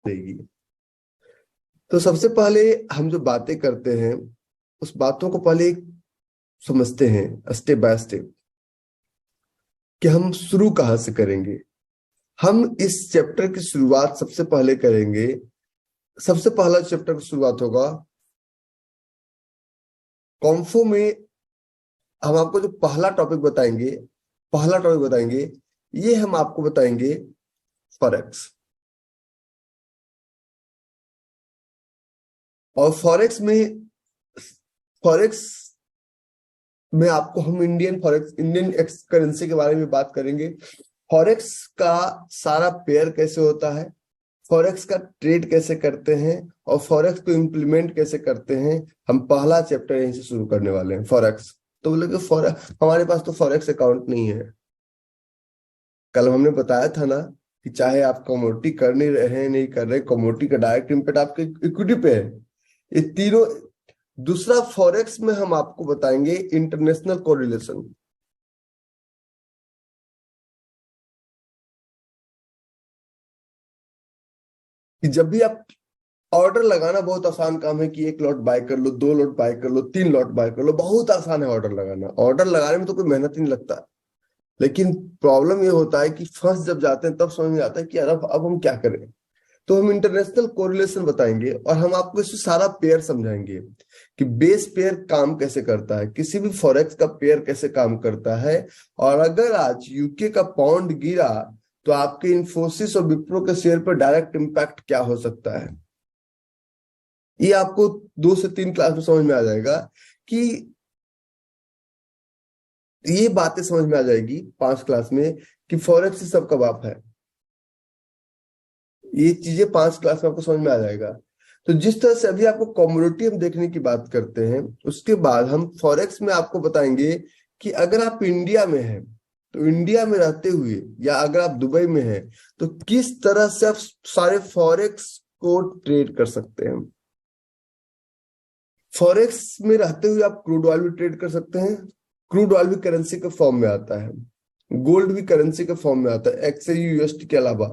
देगी। तो सबसे पहले हम जो बातें करते हैं उस बातों को पहले समझते हैं स्टेप बाय स्टेप कि हम शुरू कहाँ से करेंगे। हम इस चैप्टर की शुरुआत सबसे पहले करेंगे। सबसे पहला चैप्टर की शुरुआत होगा कॉन्फो में। हम आपको जो पहला टॉपिक बताएंगे ये हम आपको बताएंगे फॉरेक्स। और फॉरेक्स में आपको हम इंडियन एक्स करेंसी के बारे में बात करेंगे। फॉरेक्स का सारा पेयर कैसे होता है, फॉरेक्स का ट्रेड कैसे करते हैं और फॉरेक्स को इम्प्लीमेंट कैसे करते हैं। हम पहला चैप्टर यहीं से शुरू करने वाले हैं, फॉरेक्स। तो बोले कि हमारे पास तो फॉरेक्स अकाउंट नहीं है। कल हमने बताया था ना कि चाहे आप कमोडिटी कर नहीं रहे नहीं कर रहे, कमोडिटी का डायरेक्ट इम्पैक्ट आपके इक्विटी पे है। ये तीनों। दूसरा, फॉरेक्स में हम आपको बताएंगे इंटरनेशनल कोरिलेशन। कि जब भी आप ऑर्डर लगाना बहुत आसान काम है कि 1 लॉट बाय कर लो, 2 लॉट बाय कर लो, 3 लॉट बाय कर लो, बहुत आसान है ऑर्डर लगाना। ऑर्डर लगाने में तो कोई मेहनत नहीं लगता। लेकिन प्रॉब्लम ये होता है कि फंस जब जाते हैं तब समझ में आता है कि यार अब हम क्या करें। तो हम इंटरनेशनल कोरिलेशन बताएंगे और हम आपको इससे सारा पेयर समझाएंगे कि बेस पेयर काम कैसे करता है, किसी भी फॉरेक्स का पेयर कैसे काम करता है। और अगर आज यूके का पाउंड गिरा तो आपके इन्फोसिस और विप्रो के शेयर पर डायरेक्ट इम्पैक्ट क्या हो सकता है। ये आपको 2 से 3 क्लास में समझ में आ जाएगा कि ये बातें समझ में आ जाएगी 5 क्लास में कि फॉरेक्स ही सबका बाप है। ये चीजें 5 क्लास में आपको समझ में आ जाएगा। तो जिस तरह से अभी आपको कमोडिटी हम देखने की बात करते हैं, उसके बाद हम फॉरेक्स में आपको बताएंगे कि अगर आप इंडिया में हैं तो इंडिया में रहते हुए, या अगर आप दुबई में हैं तो किस तरह से आप सारे फॉरेक्स को ट्रेड कर सकते हैं। फॉरेक्स में रहते हुए आप क्रूड ऑयल भी ट्रेड कर सकते हैं। क्रूड ऑयल भी करेंसी के फॉर्म में आता है। गोल्ड भी करेंसी के फॉर्म में आता है, एक्सए यूएसडी के अलावा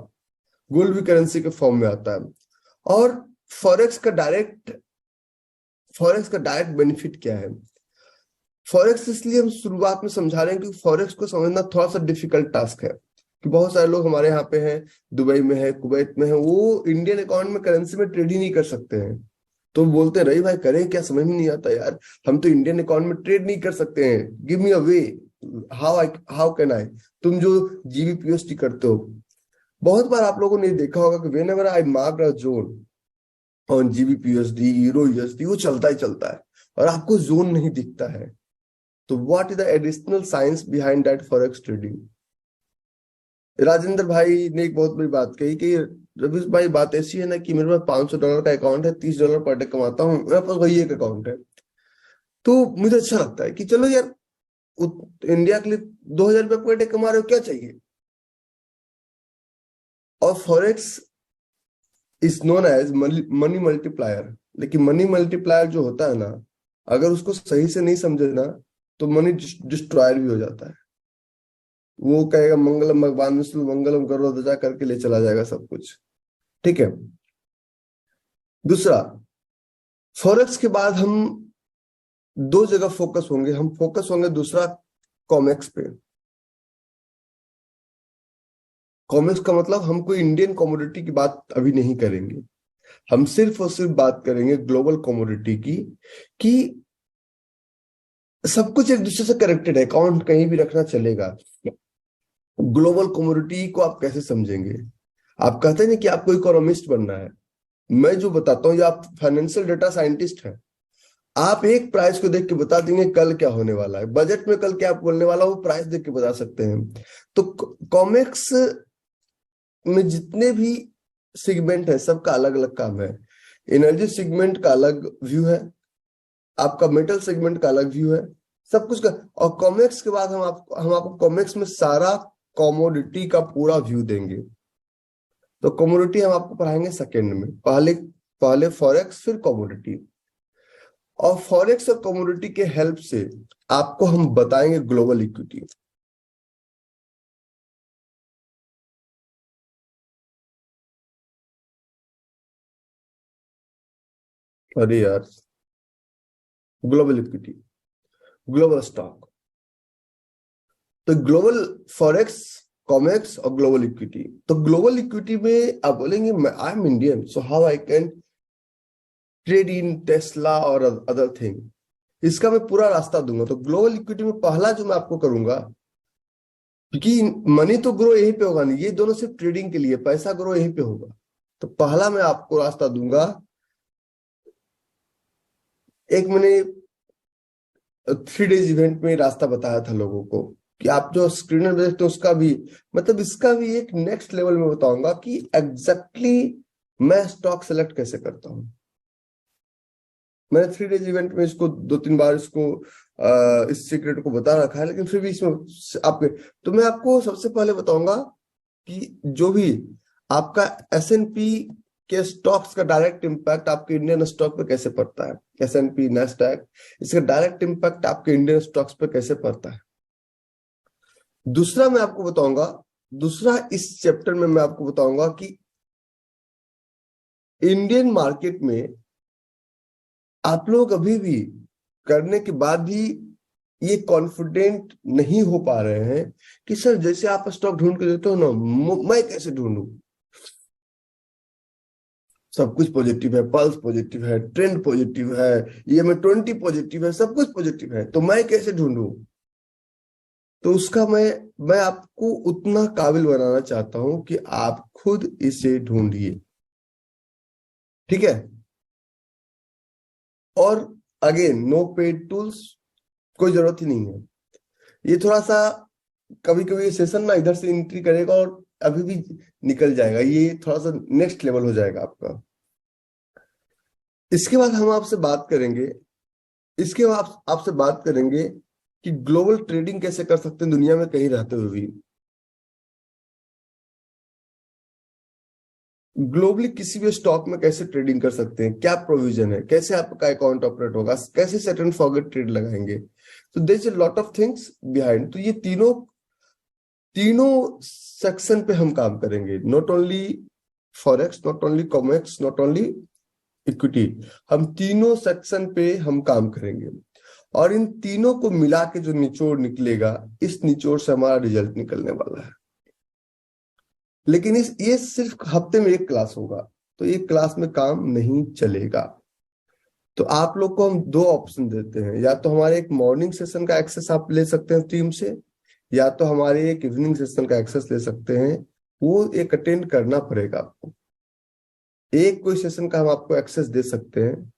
गोल्ड भी करेंसी के फॉर्म में आता है। और फॉरेक्स का डायरेक्ट फॉरेक्स का डायरेक्ट बेनिफिट क्या है। फॉरेक्स इसलिए हम शुरुआत में समझा रहे हैं क्योंकि फॉरेक्स को समझना थोड़ा सा डिफिकल्ट टास्क है। कि बहुत सारे लोग हमारे यहाँ पे हैं, दुबई में है, कुवैत में है, वो इंडियन अकाउंट में करेंसी में ट्रेड ही नहीं कर सकते हैं। तो बोलते हैं रही भाई करें क्या, समझ में नहीं आता यार, हम तो इंडियन अकाउंट में ट्रेड नहीं कर सकते हैं, give me a way, how can I. तुम जो जीबीपीएसटी करते हो, बहुत बार आप लोगों ने देखा होगा कि whenever I mark a zone on GBPUSD, euro USD, वो चलता ही चलता है और आपको जोन नहीं दिखता है। तो what is the additional science behind that forex trading. Rajendra भाई ने एक बहुत बड़ी बात कही कि रवीश भाई बात ऐसी है ना कि मेरे पास $500 का अकाउंट है, $30 पर डे कमाता हूँ, मेरे पास वही एक अकाउंट है। तो मुझे अच्छा लगता है कि चलो यार, इंडिया के लिए 2,000 रुपये पर डे कमा रहे हो, क्या चाहिए। और forex is known as money multiplier. लेकिन मनी मल्टीप्लायर जो होता है ना, अगर उसको सही से नहीं समझे ना तो मनी डिस्ट्रॉयर भी हो जाता है। वो कहेगा मंगलम भगवान विष्णु मंगलम करो ध्वजा करके ले चला जाएगा सब कुछ। ठीक है। दूसरा, फॉरेक्स के बाद हम 2 जगह फोकस होंगे। हम फोकस होंगे दूसरा कॉमेक्स पे। कॉमेक्स का मतलब हम कोई इंडियन कमोडिटी की बात अभी नहीं करेंगे। हम सिर्फ और सिर्फ बात करेंगे ग्लोबल कमोडिटी की। कि सब कुछ एक दूसरे से कनेक्टेड है, अकाउंट कहीं भी रखना चलेगा। ग्लोबल कमोडिटी को आप कैसे समझेंगे। आप कहते हैं ना कि आपको इकोनॉमिस्ट बनना है। मैं जो बताता हूँ, या आप फाइनेंशियल डेटा साइंटिस्ट हैं, आप एक प्राइस को देख के बता देंगे कल क्या होने वाला है, बजट में कल क्या बोलने वाला, वो प्राइस देख के बता सकते हैं। तो कॉमिक्स में जितने भी सेगमेंट है सबका अलग अलग काम है। एनर्जी सेगमेंट का अलग व्यू है, आपका मेटल सेगमेंट का अलग व्यू है, सब कुछ का। और कॉमिक्स के बाद हम आपको कॉमिक्स में सारा कॉमोडिटी का पूरा व्यू देंगे। तो कॉमोडिटी हम आपको पढ़ाएंगे सेकेंड में, पहले पहले फॉरेक्स फिर कॉमोडिटी। और फॉरेक्स और कमोडिटी के हेल्प से आपको हम बताएंगे ग्लोबल इक्विटी। अरे यार, ग्लोबल इक्विटी, ग्लोबल स्टॉक, तो ग्लोबल फॉरेक्स, कॉमेक्स और ग्लोबल इक्विटी। तो ग्लोबल इक्विटी में आप बोलेंगे I am Indian, so how I can trade in Tesla और अदर थिंग। इसका मैं पूरा रास्ता दूंगा। तो ग्लोबल इक्विटी में पहला जो मैं आपको करूंगा, क्योंकि मनी तो ग्रो यहीं पे होगा नहीं, ये दोनों सिर्फ ट्रेडिंग के लिए, पैसा ग्रो यहीं पे होगा। तो पहला मैं आपको रास्ता दूंगा, एक मैंने 3 डेज इवेंट में रास्ता बताया था लोगों को कि आप जो स्क्रीनर देखते हो उसका भी, मतलब इसका भी एक नेक्स्ट लेवल में बताऊंगा कि एग्जैक्टली मैं स्टॉक सेलेक्ट कैसे करता हूं। मैंने 3 डेज इवेंट में इसको 2-3 बार इसको इस सीक्रेट को बता रखा है, लेकिन फिर भी इसमें आपके, तो मैं आपको सबसे पहले बताऊंगा कि जो भी आपका S&P के स्टॉक्स का डायरेक्ट इंपैक्ट आपके इंडियन स्टॉक पे कैसे पड़ता है, S&P नैस्डैक, इसका डायरेक्ट इंपैक्ट आपके इंडियन स्टॉक्स पे कैसे पड़ता है। दूसरा मैं आपको बताऊंगा, दूसरा इस चैप्टर में मैं आपको बताऊंगा कि इंडियन मार्केट में आप लोग अभी भी करने के बाद भी ये कॉन्फिडेंट नहीं हो पा रहे हैं कि सर जैसे आप स्टॉक ढूंढ के देते हो ना, मैं कैसे ढूंढूं। सब कुछ पॉजिटिव है, पल्स पॉजिटिव है, ट्रेंड पॉजिटिव है, EM20 पॉजिटिव है, सब कुछ पॉजिटिव है, तो मैं कैसे ढूंढूं। तो उसका मैं आपको उतना काबिल बनाना चाहता हूं कि आप खुद इसे ढूंढिए, ठीक है। और अगेन नो पेड टूल्स, कोई जरूरत ही नहीं है। ये थोड़ा सा कभी कभी सेशन ना इधर से एंट्री करेगा और अभी भी निकल जाएगा, ये थोड़ा सा नेक्स्ट लेवल हो जाएगा आपका। इसके बाद हम आपसे बात करेंगे, इसके बाद आपसे बात करेंगे कि ग्लोबल ट्रेडिंग कैसे कर सकते हैं दुनिया में कहीं रहते हुए भी। ग्लोबली किसी भी स्टॉक में कैसे ट्रेडिंग कर सकते हैं, क्या प्रोविजन है, कैसे आपका अकाउंट ऑपरेट होगा, कैसे सेट एंड फॉरगेट ट्रेड लगाएंगे। तो there is a lot of things behind. तो ये तीनों तीनों सेक्शन पे हम काम करेंगे, not only forex, not only comex, not only equity, हम तीनों सेक्शन पे हम काम करेंगे। और इन तीनों को मिला के जो निचोड़ निकलेगा, इस निचोड़ से हमारा रिजल्ट निकलने वाला है। लेकिन ये सिर्फ हफ्ते में एक क्लास होगा, तो एक क्लास में काम नहीं चलेगा। तो आप लोग को हम 2 ऑप्शन देते हैं, या तो हमारे एक मॉर्निंग सेशन का एक्सेस आप ले सकते हैं टीम से, या तो हमारे एक इवनिंग सेशन का एक्सेस ले सकते हैं। वो एक अटेंड करना पड़ेगा आपको। एक कोई सेशन का हम आपको एक्सेस दे सकते हैं,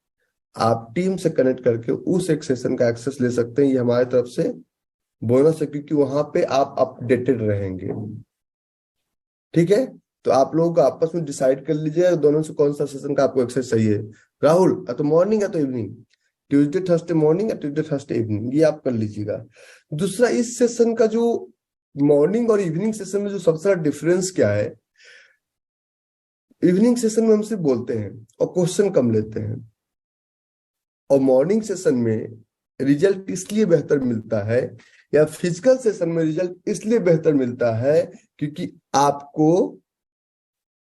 आप टीम से कनेक्ट करके उस एक सेशन का एक्सेस ले सकते हैं। ये हमारी तरफ से बोनस है, क्योंकि वहां पे आप अपडेटेड रहेंगे, ठीक है। तो आप लोग आपस में डिसाइड कर लीजिए दोनों से कौन सा सेशन का आपको एक्सेस चाहिए। राहुल या तो मॉर्निंग या तो इवनिंग, ट्यूसडे थर्सडे मॉर्निंग या ट्यूसडे थर्सडे इवनिंग, ये आप कर लीजिएगा। दूसरा, इस सेशन का जो मॉर्निंग और इवनिंग सेशन में जो सबसे बड़ा डिफरेंस क्या है, इवनिंग सेशन में हम सिर्फ बोलते हैं और क्वेश्चन कम लेते हैं, और मॉर्निंग सेशन में रिजल्ट इसलिए बेहतर मिलता है, या फिजिकल सेशन में रिजल्ट इसलिए बेहतर मिलता है क्योंकि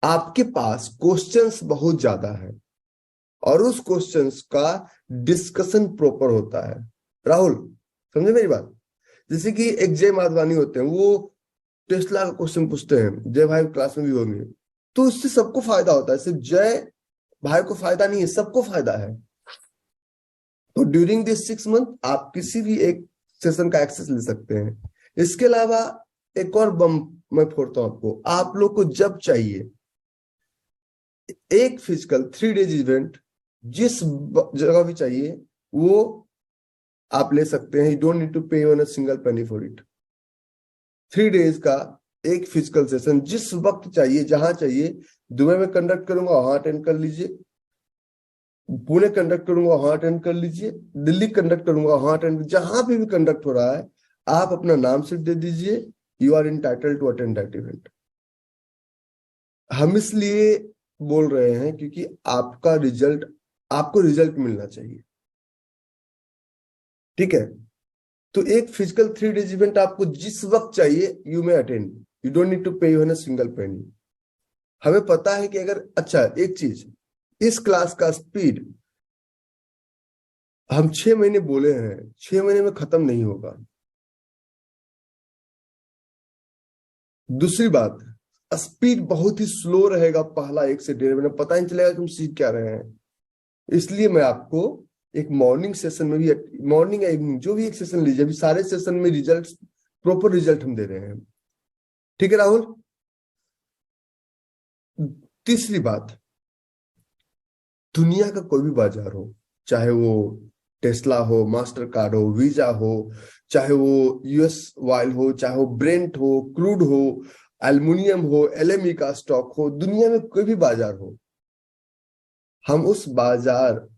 आपके पास क्वेश्चंस बहुत ज्यादा है और उस क्वेश्चंस का डिस्कशन प्रॉपर होता है। राहुल, समझे मेरी बात। जैसे कि एक जय माधवानी होते हैं, वो टेस्ला का क्वेश्चन पूछते हैं, जय भाई क्लास में भी होंगे, तो इससे सबको फायदा होता है, सिर्फ जय भाई को फायदा नहीं है, सबको फायदा है। तो ड्यूरिंग दिस 6 मंथ आप किसी भी एक सेशन का एक्सेस ले सकते हैं। इसके अलावा एक और बम मैं फोड़ता हूं आपको, आप लोग को जब चाहिए एक फिजिकल 3 डेज इवेंट, जिस जगह भी चाहिए वो आप ले सकते हैं। यू डोंट नीड टू पे one single penny for it. 3 days का एक फिजिकल सेशन जिस वक्त चाहिए, जहां चाहिए, दुबई में कंडक्ट करूंगा वहां अटेंड कर लीजिए, पुणे कंडक्ट करूंगा वहां अटेंड कर लीजिए, दिल्ली कंडक्ट करूंगा वहां अटेंड, जहां भी कंडक्ट हो रहा है आप अपना नाम सिर्फ दे दीजिए, you are entitled to attend that event. हम इसलिए बोल रहे हैं क्योंकि आपको रिजल्ट मिलना चाहिए, ठीक है। तो एक फिजिकल 3 डेज इवेंट आपको जिस वक्त चाहिए you may attend, you don't need to pay even a single penny. हमें पता है कि अगर, अच्छा एक चीज, इस क्लास का स्पीड हम 6 महीने बोले हैं, 6 महीने में खत्म नहीं होगा। दूसरी बात, स्पीड बहुत ही स्लो रहेगा, पहला 1 से 1.5 मिनट पता नहीं चलेगा कि हम सीख क्या रहे हैं। इसलिए मैं आपको एक मॉर्निंग सेशन में भी, मॉर्निंग या इवनिंग जो भी एक सेशन लीजिए, अभी सारे सेशन में रिजल्ट, प्रॉपर रिजल्ट हम दे रहे हैं। ठीक है राहुल। तीसरी बात, दुनिया का कोई भी बाजार हो, चाहे वो टेस्ला हो, मास्टर कार्ड हो, वीजा हो, चाहे वो यूएस ऑयल हो, चाहे वो ब्रेंट हो, क्रूड हो, एल्युमिनियम हो, एलएमई का स्टॉक हो, दुनिया में कोई भी बाजार हो, हम उस बाजार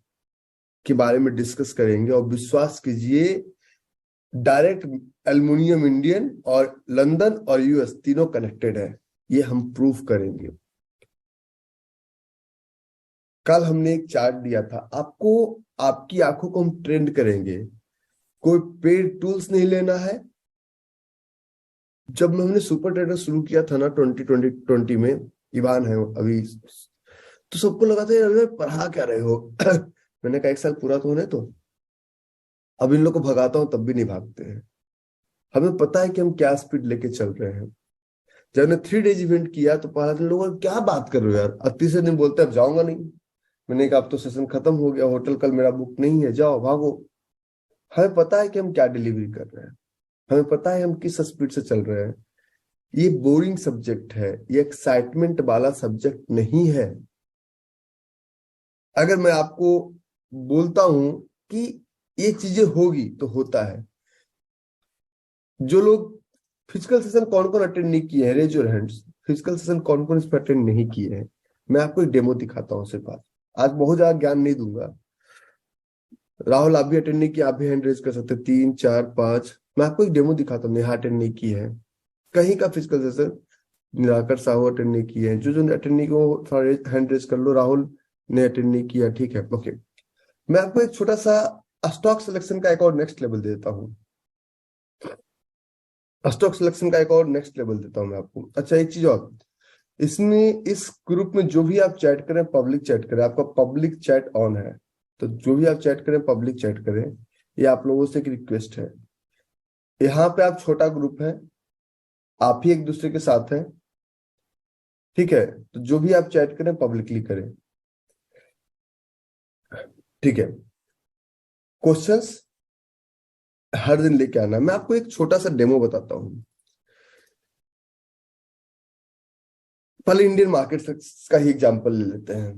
के बारे में डिस्कस करेंगे। और विश्वास कीजिए, डायरेक्ट एल्युमिनियम इंडियन और लंदन और यूएस तीनों कनेक्टेड है, ये हम प्रूफ करेंगे। कल हमने एक चार्ट दिया था आपको, आपकी आंखों को हम ट्रेंड करेंगे। कोई पेड टूल्स नहीं लेना है। जब हमने सुपर ट्रेडर शुरू किया था ना 2020 में, इवान है अभी, तो सबको लगा था यार पढ़ा क्या रहे हो। मैंने कहा 1 साल पूरा तो होने तो, अब इन लोग को भगाता हूं तब भी नहीं भागते हैं। हमें पता है कि हम क्या स्पीड लेके चल रहे हैं। जब हमने 3 डेज इवेंट किया तो पहला दिन लोगों ने क्या बात कर रहे हो यार, अब तीसरे दिन बोलते अब जाऊंगा नहीं। मैंने कहा अब तो सेशन खत्म हो गया, होटल कल मेरा बुक नहीं है, जाओ भागो। हमें पता है कि हम क्या डिलीवरी कर रहे हैं, हमें पता है हम किस स्पीड से चल रहे हैं। ये बोरिंग सब्जेक्ट है, ये एक्साइटमेंट वाला सब्जेक्ट नहीं है। अगर मैं आपको बोलता हूं कि ये चीजें होगी तो होता है। जो लोग फिजिकल सेशन कौन कौन अटेंड नहीं किए हैं, raise your hands. Physical session कौन कौन इस पर अटेंड नहीं किए हैं। मैं आपको एक डेमो दिखाता हूँ सिर्फ। आज बहुत ज्यादा ज्ञान नहीं दूंगा। राहुल आप भी अटेंड नहीं किया, आप भी हैंड रेज कर सकते, 3 4 5। मैं आपको एक डेमो दिखाता हूँ, नेहा अटेंड नहीं की है कहीं का physical session. Nirakar Sahu attend नहीं किए हैं, जो अटेंड नहीं किए वो थोड़ा हैंड रेज कर लो। राहुल ने अटेंड नहीं किया, ठीक है, ओके। मैं आपको एक छोटा सा स्टॉक सिलेक्शन का एक और नेक्स्ट लेवल देता हूँ। स्टॉक सिलेक्शन का एक और नेक्स्ट लेवल देता हूँ मैं आपको। अच्छा एक चीज और, इसमें इस ग्रुप में जो भी आप चैट करें पब्लिक चैट करें, आपका पब्लिक चैट ऑन है, तो जो भी आप चैट करें पब्लिक चैट करें। ये आप लोगों से एक रिक्वेस्ट है। यहाँ पे आप छोटा ग्रुप है, आप ही एक दूसरे के साथ हैं, ठीक है, तो जो भी आप चैट करें पब्लिकली करें, ठीक है। क्वेश्चंस हर दिन लेके आना। मैं आपको एक छोटा सा डेमो बताता हूँ। पहले इंडियन मार्केट का ही एग्जांपल ले लेते हैं।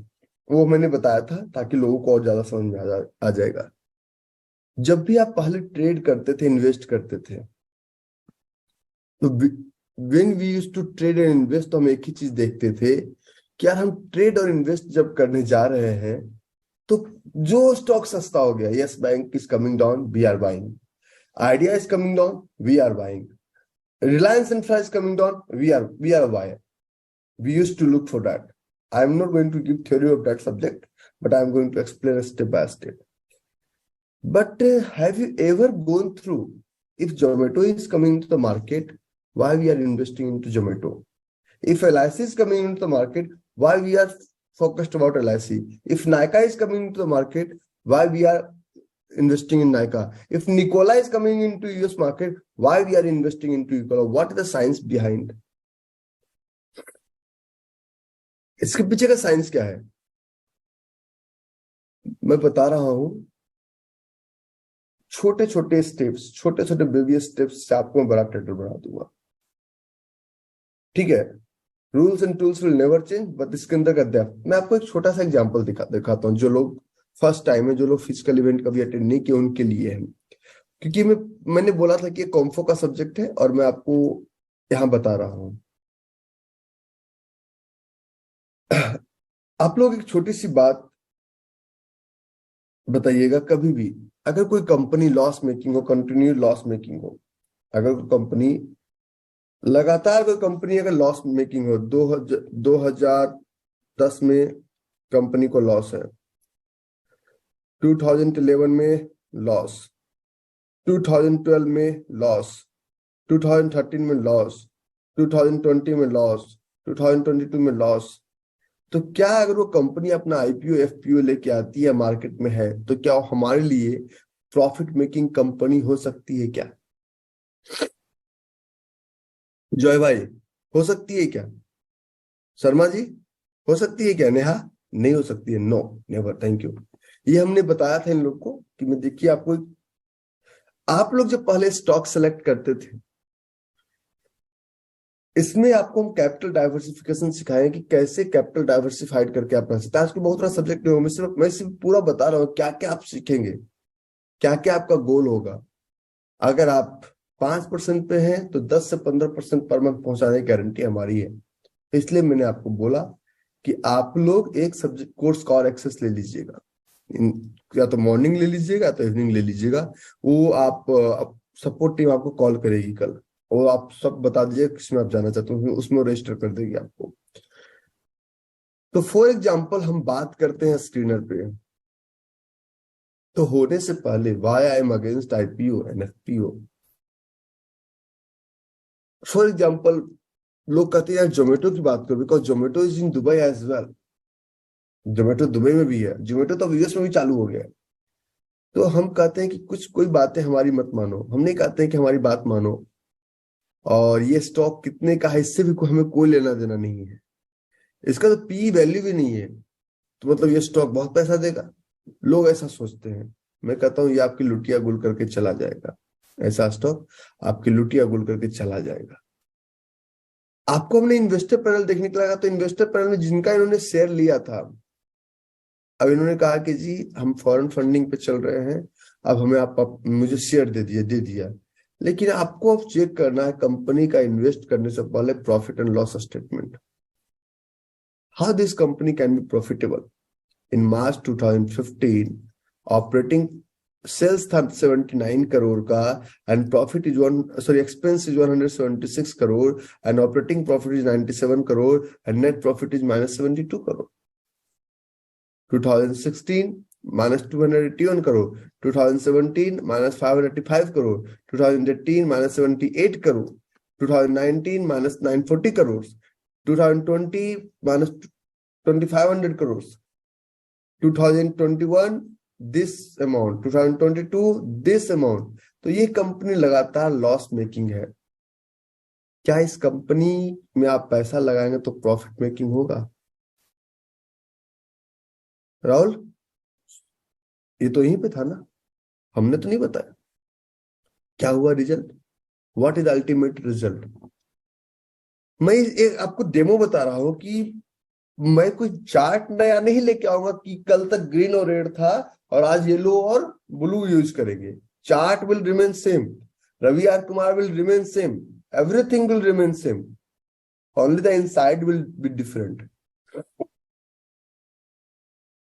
वो मैंने बताया था ताकि लोगों को और ज्यादा समझ में आ जाएगा। जब भी आप पहले ट्रेड करते थे, इन्वेस्ट करते थे, तो when we used to trade and invest, तो हम एक ही चीज देखते थे कि यार हम ट्रेड और इन्वेस्ट जब करने जा रहे हैं तो जो स्टॉक सस्ता हो गया, yes bank is coming down, we are buying. Idea is coming down, we are buying. Reliance infra is coming down, we are buyer. We used to look for that. I'm not going to give theory of that subject, but I'm going to explain step by step. But have you ever gone through, if Zomato is coming into the market, why we are investing into Zomato? If LIC is coming into the market, why we are focused about LIC? If Nykaa is coming into the market, why we are investing in Nykaa? If Nikola is coming into US market, why we are investing into Nikola? What is the science behind? इसके पीछे का science क्या है मैं बता रहा हूं। छोटे छोटे स्टेप्स, छोटे छोटे बेबी स्टेप्स से आपको मैं बड़ा ट्रेडर बना दूंगा, ठीक है। Rules and tools will never change, but इसके अंदर का डेप्थ। मैं आपको एक छोटा सा एग्जांपल दिखाता हूँ। जो लोग फर्स्ट टाइम है, जो लोग फिजिकल इवेंट कभी अटेंड नहीं किए, उनके लिए है। क्योंकि मैंने बोला था कि कॉम्फो का सब्जेक्ट है और मैं आपको यहाँ बता रहा हूँ। आप लोग एक छोटी सी बात बताइएगा, कभी भी अगर कोई कंपनी लॉस मेकिंग हो, कंटिन्यू लॉस मेकिंग हो, अगर कोई कंपनी लगातार, कोई कंपनी अगर लॉस मेकिंग हो, 2010 में कंपनी को लॉस है, 2011 में लॉस, 2012 में लॉस, 2013 में लॉस, 2020 में लॉस, 2022 में लॉस, तो क्या अगर वो कंपनी अपना आईपीओ एफपीओ लेके आती है, मार्केट में है, तो क्या वो हमारे लिए प्रॉफिट मेकिंग कंपनी हो सकती है क्या? जॉय भाई, हो सकती है क्या? शर्मा जी, हो सकती है क्या? नेहा, नहीं हो सकती है। No, never, thank you. ये हमने बताया था इन लोग को कि मैं देखिए आपको, आप लोग जब पहले स्टॉक सेलेक्ट करते थे, इसमें आपको हम कैपिटल डाइवर्सिफिकेशन सिखाए कि कैसे कैपिटल डाइवर्सिफाइड करके आप रह सकते हैं। आज को बहुत बड़ा सब्जेक्ट नहीं हो, मैं सिर्फ पूरा बता रहा हूँ क्या क्या आप सीखेंगे, क्या क्या आपका गोल होगा। अगर आप 5% पे हैं तो 10 से 15% पर मंथ पहुंचाने की गारंटी हमारी है। इसलिए मैंने आपको बोला कि आप लोग एक सब्जेक्ट कोर्स का और एक्सेस ले लीजिएगा, या तो मॉर्निंग ले लीजिएगा या तो इवनिंग ले लीजिएगा। वो आप सपोर्ट टीम आपको कॉल करेगी कल, और आप सब बता दीजिए किसमें आप जाना चाहते हो, उसमें रजिस्टर कर देगी आपको। तो फॉर एग्जाम्पल हम बात करते हैं स्क्रीनर पे, तो होने से पहले why I am against IPO and FPO. For example लोग कहते हैं यार जोमेटो की बात करो, because Zomato is in Dubai as well. Zomato Dubai में भी है, जोमेटो तो यूएस में भी चालू हो गया है। तो हम कहते हैं कि कुछ कोई बातें हमारी मत मानो, हम नहीं कहते हैं कि हमारी बात मानो, और ये स्टॉक कितने का है इससे भी हमें कोई लेना देना नहीं है। इसका तो पी वैल्यू भी नहीं है, तो मतलब ये स्टॉक बहुत पैसा देगा, लोग ऐसा सोचते हैं। मैं कहता हूँ ये आपकी लुटिया गुल करके चला जाएगा, ऐसा स्टॉक आपकी लुटिया गुल करके चला जाएगा। आपको हमने इन्वेस्टर पैनल देखने को लगा, तो इन्वेस्टर पैनल में जिनका इन्होंने शेयर लिया था, अब इन्होंने कहा कि जी हम फॉरेन फंडिंग पे चल रहे हैं, अब हमें आप मुझे शेयर दे दिया। लेकिन आपको अब चेक करना है कंपनी का इन्वेस्ट करने से पहले profit and loss statement, how this company can be profitable. In March 2015 operating sales था 79 करोड़ का, and profit is expense is 176 crore, and operating profit is 97 crore, and net profit is -72 crore. 2016 -281 crore, 2017 -585 crore, 2018 -78 crore, 2019 -940 crores, 2020 -2500 crores, 2021 this amount, 2022 this amount। तो ये company लगातार loss making है। क्या इस company में आप पैसा लगाएंगे तो प्रॉफिट मेकिंग होगा? राहुल, ये तो यहीं पे था ना, हमने तो नहीं बताया क्या हुआ result, what is ultimate result. मैं एक आपको डेमो बता रहा हूं कि मैं कोई चार्ट नया नहीं लेके आऊंगा कि कल तक ग्रीन और रेड था और आज येलो और ब्लू यूज करेंगे। Chart will remain same, Ravi R Kumar will remain same, everything will remain same, only the inside will be different.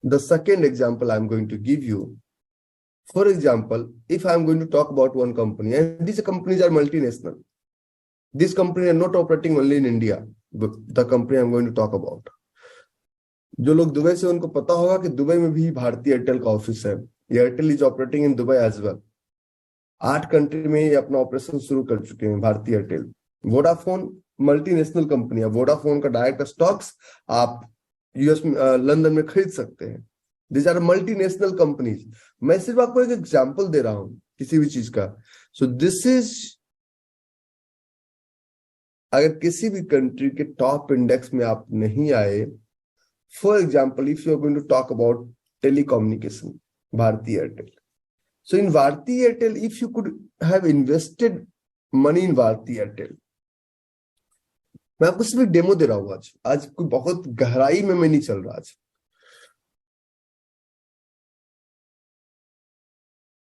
The second example I'm going to give you, for example, if I'm going to talk about one company, and these companies are multinational, these companies are not operating only in India, the company I'm going to talk about. जो लोग Dubai से उनको पता होगा कि Dubai में भी भारतीय एयरटेल का ऑफिस है, Airtel is operating in Dubai as well. 8 country में ये अपना ऑपरेशन शुरू कर चुके हैं भारतीय एयरटेल। वोडाफोन मल्टीनेशनल कंपनी है, वोडाफोन का डायरेक्ट स्टॉक्स आप यूएस में लंदन में खरीद सकते हैं। This are multinational companies. मैं सिर्फ आपको एक एग्जांपल दे रहा हूं किसी भी चीज का। सो दिस इज, अगर किसी भी कंट्री के टॉप इंडेक्स में आप नहीं आए, for example if you are going to talk about telecommunication, Bharti Airtel. So in Bharti Airtel, if you could have invested money in Bharti Airtel, मैं आपको सिर्फ डेमो दे रहा हूं आज, कोई बहुत गहराई में मैं नहीं चल रहा आज।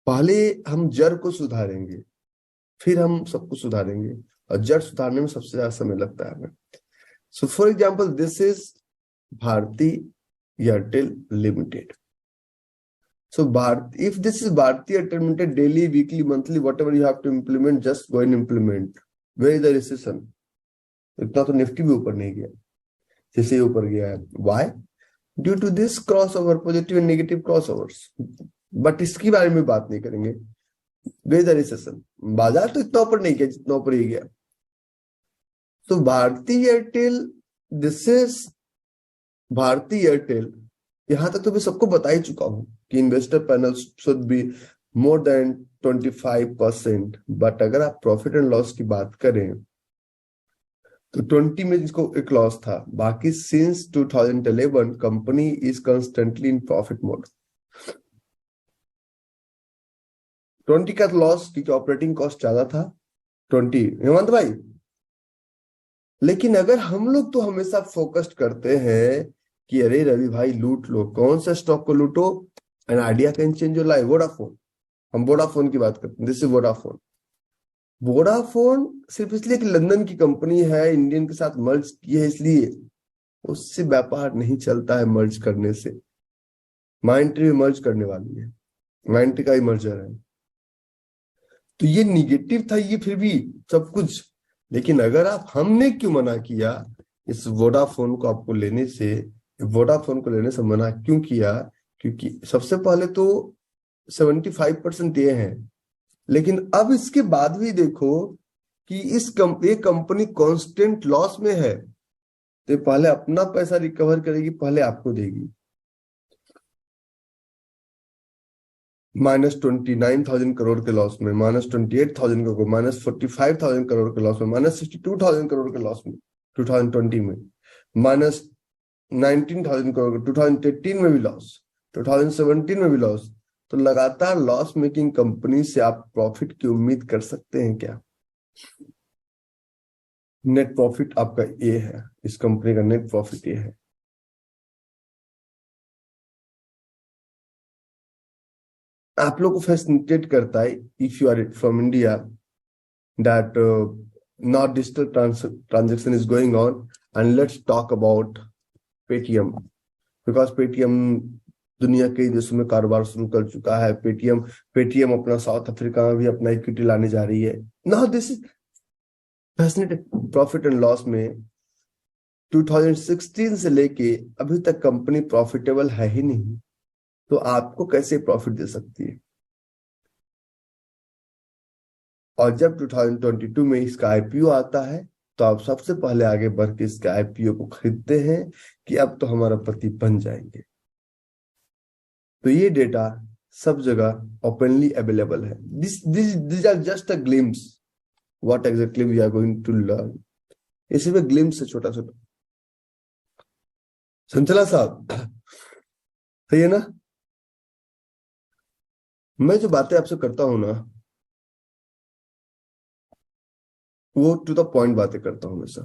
पहले हम जड़ को सुधारेंगे, फिर हम सबको सुधारेंगे, और जड़ सुधारने में सबसे ज्यादा समय लगता है हमें। So for example this is Bharti Airtel limited. So if this is Bharti Airtel Limited, daily, weekly, monthly, whatever you have to implement, just go and implement. Where is the recession? इतना तो निफ्टी भी ऊपर नहीं गया जैसे ऊपर गया है। Why? Due to this crossover, positive and negative crossovers. But इसके बारे में बात नहीं करेंगे। Where is the recession? बाजार तो इतना ऊपर नहीं गया जितना ऊपर ही गया। तो भारती एयरटेल, this is भारती एयरटेल, यहां तक तो मैं सबको बता ही चुका हूं कि investor panel should be more than 25%। But अगर आप प्रॉफिट एंड लॉस की बात करें तो 20 में जिसको एक लॉस था, बाकी since 2011 company is constantly in profit mode. 20 का लॉस क्योंकि ऑपरेटिंग कॉस्ट ज्यादा था 20, हेमंत भाई। लेकिन अगर हम लोग तो हमेशा फोकस्ड करते हैं कि अरे रवि भाई लूट लो, कौन सा स्टॉक को लूटो, an idea can change your life. Vodafone, हम वोडाफोन की बात करते हैं, दिस इज वोडाफोन। वोडाफोन सिर्फ इसलिए कि लंदन की कंपनी है, इंडियन के साथ मर्ज की है, इसलिए उससे व्यापार नहीं चलता है मर्ज करने से। माइंट्री भी मर्ज करने वाली है, माइंट्री का ही मर्जर है। तो ये निगेटिव था ये फिर भी सब कुछ। लेकिन अगर आप, हमने क्यों मना किया इस वोडाफोन को आपको लेने से, वोडाफोन को लेने से मना क्यों किया? क्योंकि सबसे पहले तो 75% ये है। लेकिन अब इसके बाद भी देखो कि ये कंपनी कांस्टेंट लॉस में है, तो पहले अपना पैसा रिकवर करेगी, पहले आपको देगी। -29,000 करोड़ के लॉस में, -28,000 करोड़, -45,000 करोड़ के लॉस में, -62,000 करोड़ के लॉस में 2020 में, -19,000 करोड़ 2018 में भी लॉस, 2017 में भी लॉस। तो लगातार लॉस मेकिंग कंपनी से आप प्रॉफिट की उम्मीद कर सकते हैं क्या? नेट प्रॉफिट आपका ये है, इस कंपनी का नेट प्रॉफिट ये है। आप लोग को फैसिनेट करता है if you are from India that not digital transaction is going on, and let's talk about Paytm, because Paytm दुनिया के देशों में कारोबार शुरू कर चुका है। पेटीएम अपना साउथ अफ्रीका में भी अपना इक्विटी लाने जा रही है। Now this is fascinated. Profit and loss में 2016 से लेके अभी तक कंपनी प्रॉफिटेबल है ही नहीं, तो आपको कैसे प्रॉफिट दे सकती है? और जब 2022 में इसका आईपीओ आता है तो आप सबसे पहले आगे बढ़ के इसके आईपीओ को खरीदते हैं कि अब तो हमारा पति बन जाएंगे। तो ये डेटा सब जगह ओपनली अवेलेबल है। This are just a glimpse what exactly we are going to learn. इसी में ग्लिम्स है, छोटा छोटा। संचला साहब सही है ना? मैं जो बातें आपसे करता हूं ना, वो टू द पॉइंट बातें करता हूं हमेशा।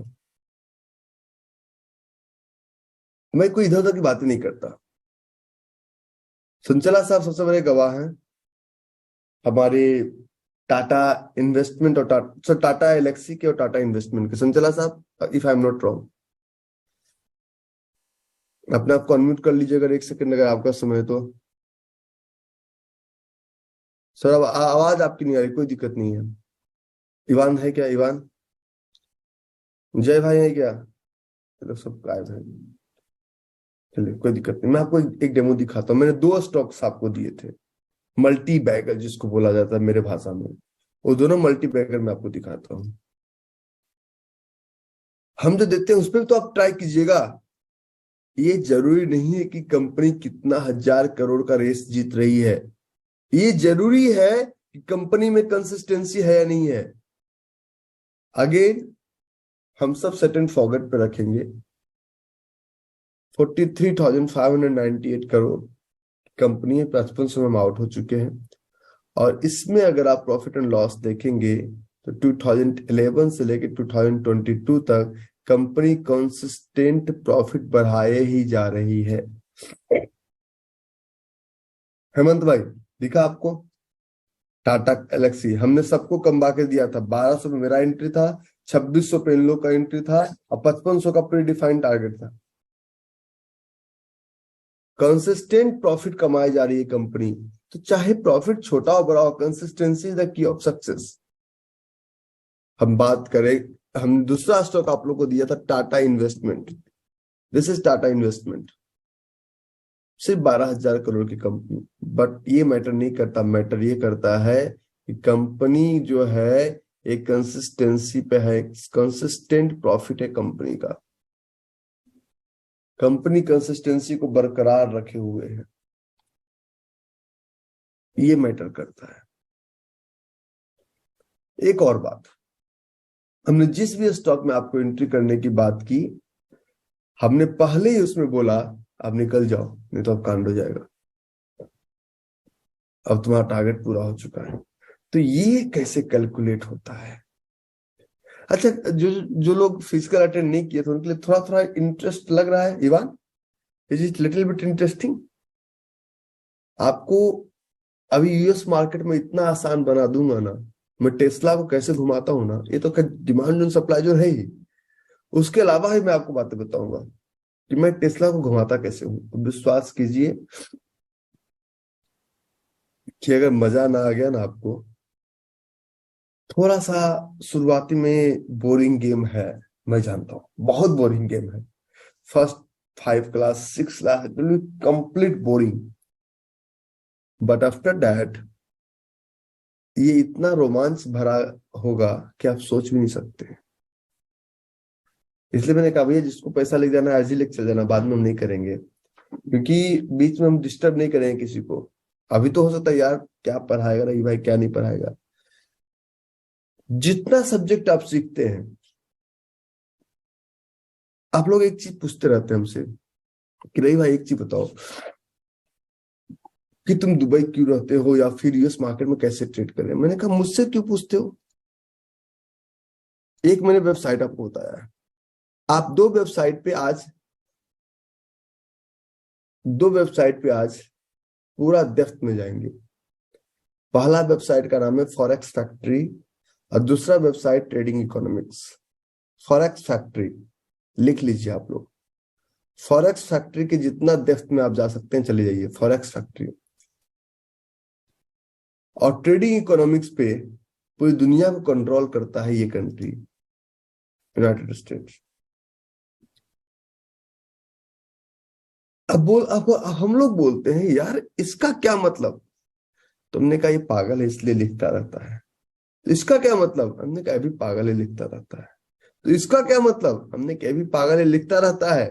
मैं कोई इधर उधर की बातें नहीं करता। संचला साहब सबसे बड़े गवाह हैं हमारे टाटा इन्वेस्टमेंट और टाटा एलेक्सी के और टाटा इन्वेस्टमेंट के। संचला साहब, if I am not wrong, अपने आप को अनम्यूट कर लीजिए अगर 1 सेकंड अगर आपका समय है तो। सर अब आवाज आपकी नहीं आ रही, कोई दिक्कत नहीं है। इवान है क्या? इवान, जय भाई है क्या? चलो सब गायब है। चलिए कोई दिक्कत नहीं, मैं आपको एक डेमो दिखाता हूँ। मैंने 2 स्टॉक्स आपको दिए थे, मल्टी बैगर जिसको बोला जाता है मेरे भाषा में, वो दोनों मल्टी बैगर मैं आपको दिखाता हूँ। हम जो देते हैं उस पर तो आप ट्राई कीजिएगा। ये जरूरी नहीं है कि कंपनी कितना 1000 करोड़ का रेस जीत रही है, ये जरूरी है कि कंपनी में कंसिस्टेंसी है या नहीं है। अगेन हम सब सेट एंड फॉरगेट पे रखेंगे। 43,598 करोड़ कंपनी है, 5500 में हम आउट हो चुके हैं। और इसमें अगर आप प्रॉफिट एंड लॉस देखेंगे तो 2011 से लेकर 2022 तक कंपनी कंसिस्टेंट प्रॉफिट बढ़ाए ही जा रही है। हेमंत भाई दिखा आपको? टाटा एलेक्सी हमने सबको कम के दिया था। 1200 पे मेरा एंट्री था, 2600 पे इन लोग का एंट्री था, और 5500 का प्री डिफाइंड टारगेट था। कंसिस्टेंट प्रॉफिट कमाई जा रही है कंपनी, तो चाहे प्रॉफिट छोटा हो बड़ा हो, consistency is the key of success. हम बात करें, हम दूसरा स्टॉक आप लोग को दिया था Tata investment. This is Tata investment, सिर्फ 12,000 करोड़ की कंपनी। बट ये मैटर नहीं करता, मैटर ये करता है कि कंपनी जो है एक कंसिस्टेंसी पे है, कंसिस्टेंट प्रॉफिट है कंपनी का। कंपनी कंसिस्टेंसी को बरकरार रखे हुए है, ये मैटर करता है। एक और बात, हमने जिस भी स्टॉक में आपको एंट्री करने की बात की, हमने पहले ही उसमें बोला आप निकल जाओ, नहीं तो अब कांड हो जाएगा, अब तुम्हारा टारगेट पूरा हो चुका है। तो ये कैसे कैलकुलेट होता है? अच्छा, जो जो लोग फिजिकल अटेंड नहीं किए, तो उनके लिए थोड़ा थोड़ा इंटरेस्ट लग रहा है। Ivan, is it little bit interesting? आपको अभी यूएस मार्केट में इतना आसान बना दूंगा ना, मैं टेस्ला को कैसे घुमाता हूं ना, ये तो डिमांड एंड सप्लाई जो है ही, उसके अलावा ही मैं आपको बातें बताऊंगा कि मैं टेस्ला को घुमाता कैसे हूं। तो विश्वास कीजिए कि अगर मजा ना आ गया ना आपको, थोड़ा सा शुरुआती में बोरिंग गेम है, मैं जानता हूँ बहुत बोरिंग गेम है। First 5 class 6 class complete boring, but after that ये इतना रोमांच भरा होगा कि आप सोच भी नहीं सकते। इसलिए मैंने कहा भैया जिसको पैसा ले जाना है आज ही लेके चल जाना, बाद में हम नहीं करेंगे, क्योंकि बीच में हम डिस्टर्ब नहीं करेंगे किसी को। अभी तो हो सकता है यार क्या पढ़ाएगा रही भाई, क्या नहीं पढ़ाएगा। जितना सब्जेक्ट आप सीखते हैं, आप लोग एक चीज पूछते रहते हैं हमसे कि रही भाई एक चीज बताओ कि तुम दुबई क्यों रहते हो या फिर यूएस मार्केट में कैसे ट्रेड करें। मैंने कहा मुझसे क्यों पूछते हो? एक मैंने वेबसाइट आपको बताया है, आप दो वेबसाइट पे आज पूरा डेप्थ में जाएंगे। पहला वेबसाइट का नाम है फॉरेक्स फैक्ट्री और दूसरा website trading economics. Forex factory लिख लीजिए आप लोग, फॉरेक्स फैक्ट्री के जितना डेप्थ में आप जा सकते हैं चले जाइए फॉरेक्स फैक्ट्री। और ट्रेडिंग इकोनॉमिक्स पे पूरी दुनिया को कंट्रोल करता है ये कंट्री, यूनाइटेड स्टेट्स। अब हम लोग बोलते हैं यार इसका क्या मतलब? तुमने कहा ये पागल है इसलिए लिखता रहता है। तो इसका क्या मतलब? हमने कहा भी पागल है लिखता रहता है। तो इसका क्या मतलब? हमने कहा भी पागल है लिखता रहता है।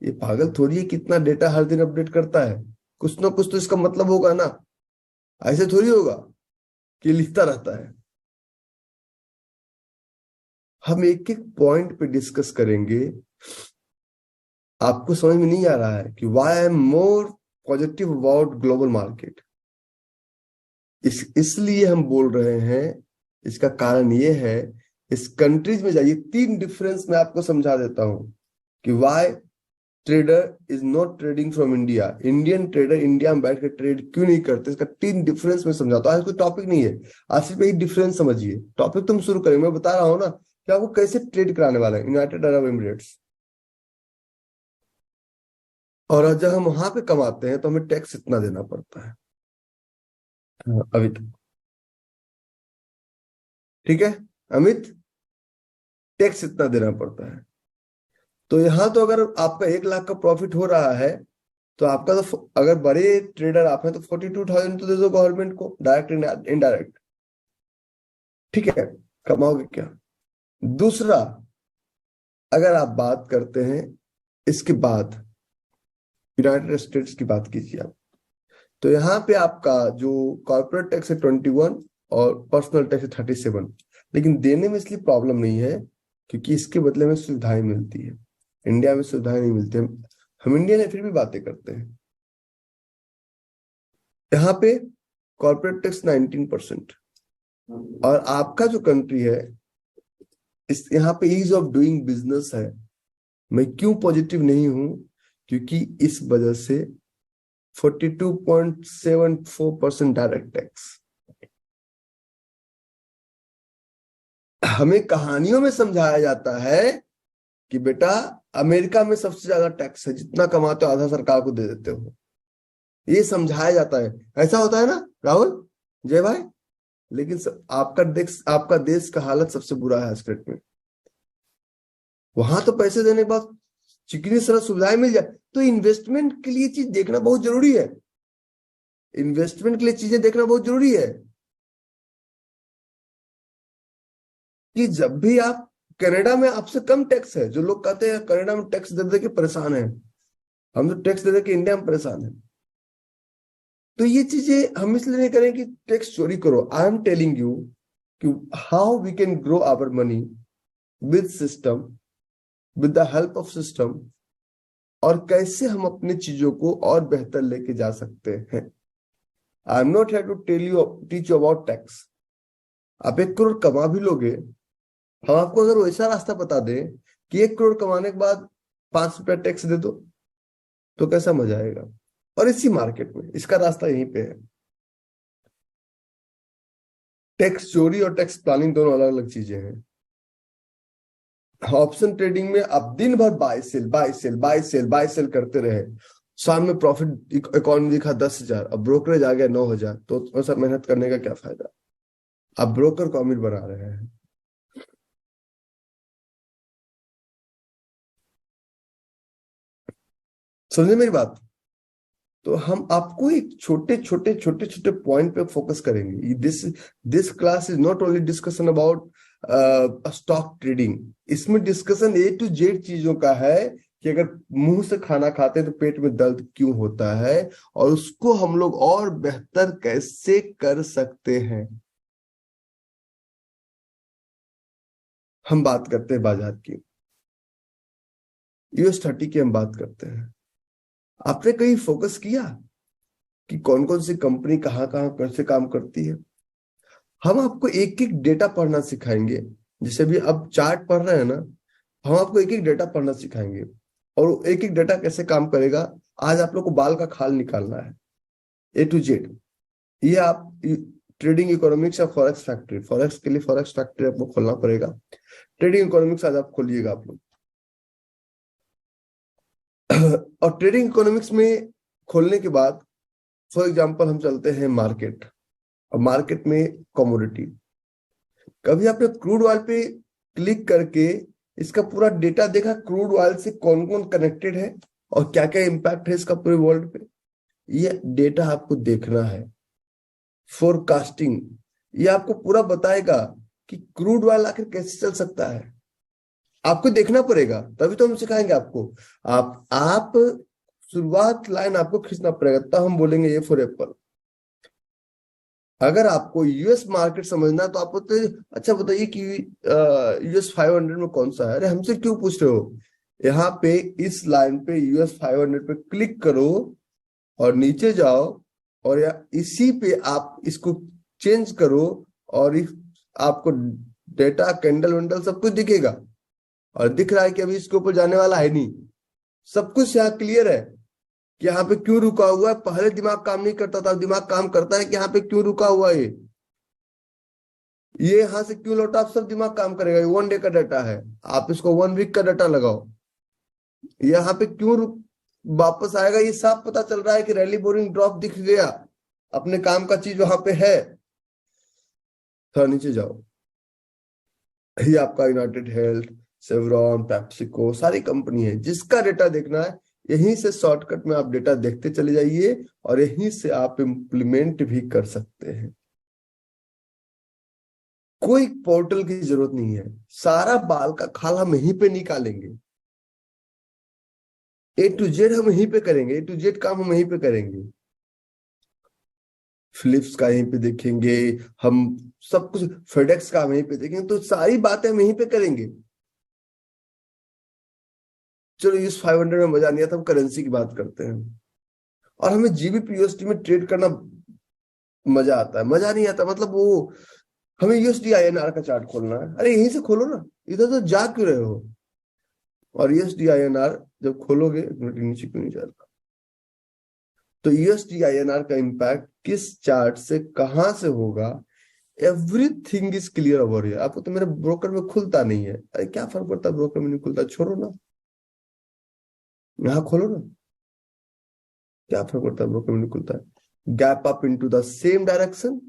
ये पागल थोड़ी है कितना डेटा हर दिन अपडेट करता है, कुछ ना कुछ तो इसका मतलब होगा ना। ऐसे थोड़ी होगा कि लिखता रहता है। हम एक एक पॉइंट पे डिस्कस करेंगे। आपको समझ में नहीं आ रहा है कि why I am more positive about global market? इसलिए हम बोल रहे हैं, इसका कारण ये है, इस कंट्रीज में जाइए, 3 डिफरेंस मैं आपको समझा देता हूं कि why trader is not trading from India. Indian trader India में बैठ कर ट्रेड क्यों नहीं करते, इसका 3 डिफरेंस मैं समझाता हूँ। आज कोई टॉपिक नहीं है, आज सिर्फ एक डिफरेंस समझिए। टॉपिक तुम शुरू करेंगे, मैं बता रहा हूँ ना कि आपको कैसे ट्रेड कराने वाला है यूनाइटेड अरब एमिरेट्स। और जब हम वहां पे कमाते हैं तो हमें टैक्स इतना देना पड़ता है। अभी तक ठीक है अमित, टैक्स इतना देना पड़ता है। तो यहाँ तो अगर आपका 1 लाख का प्रॉफिट हो रहा है तो आपका तो, अगर बड़े ट्रेडर आप हैं तो 42,000 तो दे दो गवर्नमेंट को, डायरेक्ट इनडायरेक्ट। ठीक है, कमाओगे क्या? दूसरा, अगर आप बात करते हैं इसके बाद यूनाइटेड स्टेट्स की बात कीजिए आप, तो यहाँ पे आपका जो कॉर्पोरेट टैक्स है 21 और पर्सनल टैक्स है 37। लेकिन देने में इसलिए प्रॉब्लम नहीं है क्योंकि इसके बदले में सुविधाएं मिलती है। इंडिया में सुविधाएं नहीं मिलती। हम इंडियन है फिर भी बातें करते हैं। यहाँ पे कॉर्पोरेट टैक्स 19%। और आपका जो कंट्री है, इस यहाँ पे ईज ऑफ डूइंग बिजनेस है। मैं क्यों पॉजिटिव नहीं हूं? क्योंकि इस वजह से 42.74% डायरेक्ट टैक्स। हमें कहानियों में समझाया जाता है कि बेटा अमेरिका में सबसे ज्यादा टैक्स है, जितना कमाते हो आधा सरकार को दे देते हो। ये समझाया जाता है। ऐसा होता है ना राहुल, जय भाई? लेकिन आपका देश का हालत सबसे बुरा है स्टेट में। वहां तो पैसे देने के बाद चिकनी सरल सुविधाएं मिल जाए। तो इन्वेस्टमेंट के लिए चीज देखना बहुत जरूरी है। इन्वेस्टमेंट के लिए चीजें देखना बहुत जरूरी है कि जब भी आप कनाडा में आपसे कम टैक्स है। जो लोग कहते हैं कनाडा में टैक्स दे दे के परेशान है, हम तो टैक्स दे दे के इंडिया में परेशान है। तो ये चीजें हम इसलिए नहीं करें कि टैक्स चोरी करो। आई एम टेलिंग यू कि how we can grow our money with system, with the help of system, और कैसे हम अपनी चीजों को और बेहतर लेके जा सकते हैं। I am not here to teach you about tax. आप 1 करोड़ कमा भी लोगे, हम आपको अगर वैसा रास्ता बता दें कि 1 करोड़ कमाने के बाद 5 रुपया टैक्स दे दो, तो कैसा मजा आएगा। और इसी मार्केट में इसका रास्ता यहीं पे है। टैक्स चोरी और टैक्स प्लानिंग दोनों अलग अलग चीजें हैं। ऑप्शन ट्रेडिंग में आप दिन भर buy sell buy sell buy sell buy sell करते रहे, शाम में प्रॉफिट इकोनॉमी दिखा 10,000, अब ब्रोकरेज आ गया 9,000, तो ऐसा मेहनत करने का क्या फायदा। आप ब्रोकर को अमीर बना रहे हैं। समझे मेरी बात। तो हम आपको एक छोटे छोटे छोटे छोटे पॉइंट पे फोकस करेंगे। This class is not only discussion about stock trading. इसमें डिस्कशन A to Z चीजों का है कि अगर मुंह से खाना खाते हैं तो पेट में दर्द क्यों होता है, और उसको हम लोग और बेहतर कैसे कर सकते हैं। हम बात करते हैं बाजार की, US 30 की हम बात करते हैं। आपने कहीं फोकस किया कि कौन कौन सी कंपनी कहाँ कहाँ कैसे काम करती है। हम आपको एक एक डेटा पढ़ना सिखाएंगे। जैसे भी अब चार्ट पढ़ रहे हैं ना, हम आपको एक एक डेटा पढ़ना सिखाएंगे, और एक एक डेटा कैसे काम करेगा। आज आप लोग को बाल का खाल निकालना है A to Z। ये आप ट्रेडिंग इकोनॉमिक्स या फॉरेक्स फैक्ट्री, फॉरेक्स के लिए फॉरेक्स फैक्ट्री आपको खोलना पड़ेगा। ट्रेडिंग इकोनॉमिक्स आज आप खोलिएगा आप लोग। और ट्रेडिंग इकोनॉमिक्स में खोलने के बाद फॉर एग्जांपल हम चलते हैं मार्केट, और मार्केट में कमोडिटी। कभी आपने क्रूड ऑयल पे क्लिक करके इसका पूरा डेटा देखा, क्रूड ऑयल से कौन कौन कनेक्टेड है और क्या क्या इंपैक्ट है इसका पूरे वर्ल्ड पे। ये डेटा आपको देखना है। फोरकास्टिंग, ये आपको पूरा बताएगा कि क्रूड ऑयल आखिर कैसे चल सकता है। आपको देखना पड़ेगा, तभी तो हम सिखाएंगे आपको। आप शुरुआत लाइन आपको खींचना पड़ेगा, तब हम बोलेंगे ये फॉर एप्पल। अगर आपको US मार्केट समझना तो आपको तो अच्छा बताइए कि US 500 में कौन सा है। अरे हमसे क्यों पूछ रहे हो। यहाँ पे इस लाइन पे US 500 पे क्लिक करो और नीचे जाओ, और या इसी पे आप इसको चेंज करो, और आपको डेटा कैंडल वैंडल सब कुछ दिखेगा। और दिख रहा है कि अभी इसके ऊपर जाने वाला है नहीं। सब कुछ यहाँ क्लियर है कि यहाँ पे क्यों रुका हुआ है। पहले दिमाग काम नहीं करता था, दिमाग काम करता है कि यहाँ पे क्यों रुका हुआ है, ये यहां से क्यों लौटा। आप सब दिमाग काम करेगा। ये 1 डे का डाटा है, आप इसको 1 वीक का डाटा लगाओ। यहाँ पे क्यों वापस आएगा, ये साफ पता चल रहा है कि रैली बोरिंग ड्रॉप दिख गया, अपने काम का चीज वहां पे है। थोड़ा नीचे जाओ, ये आपका यूनाइटेड हेल्थ, सेवरॉन, पेप्सिको, सारी कंपनी है जिसका डेटा देखना है। यहीं से शॉर्टकट में आप डेटा देखते चले जाइए, और यहीं से आप इंप्लीमेंट भी कर सकते हैं। कोई पोर्टल की जरूरत नहीं है, सारा बाल का खाल हम यहीं पे निकालेंगे। A to Z हम यहीं पे करेंगे, A to Z काम हम यहीं पे करेंगे। फिलिप्स का यहीं पे देखेंगे हम, सब कुछ फेडेक्स का हम यहीं पे देखेंगे, तो सारी बातें हम यहीं पे करेंगे। चलो इस 500 में मजा नहीं आता, हम करेंसी की बात करते हैं। और हमें GBP USD में ट्रेड करना मजा आता है। मजा नहीं आता मतलब वो, हमें USD INR का चार्ट खोलना है। अरे यहीं से खोलो ना, इधर तो जा क्यों रहे हो। और USD INR जब खोलोगे, एक मिनट नीचे क्यों नहीं जा रहा, तो USD INR का इम्पैक्ट किस चार्ट से कहां से होगा, everything is clear over here. आपको तो मेरे ब्रोकर में खुलता नहीं है। अरे क्या फर्क पड़ता है, ब्रोकर में नहीं खुलता, छोड़ो ना, यहाँ खोलो ना। क्या फर्क पड़ता है, ब्रोकर में नहीं खुलता है। Gap up into the same direction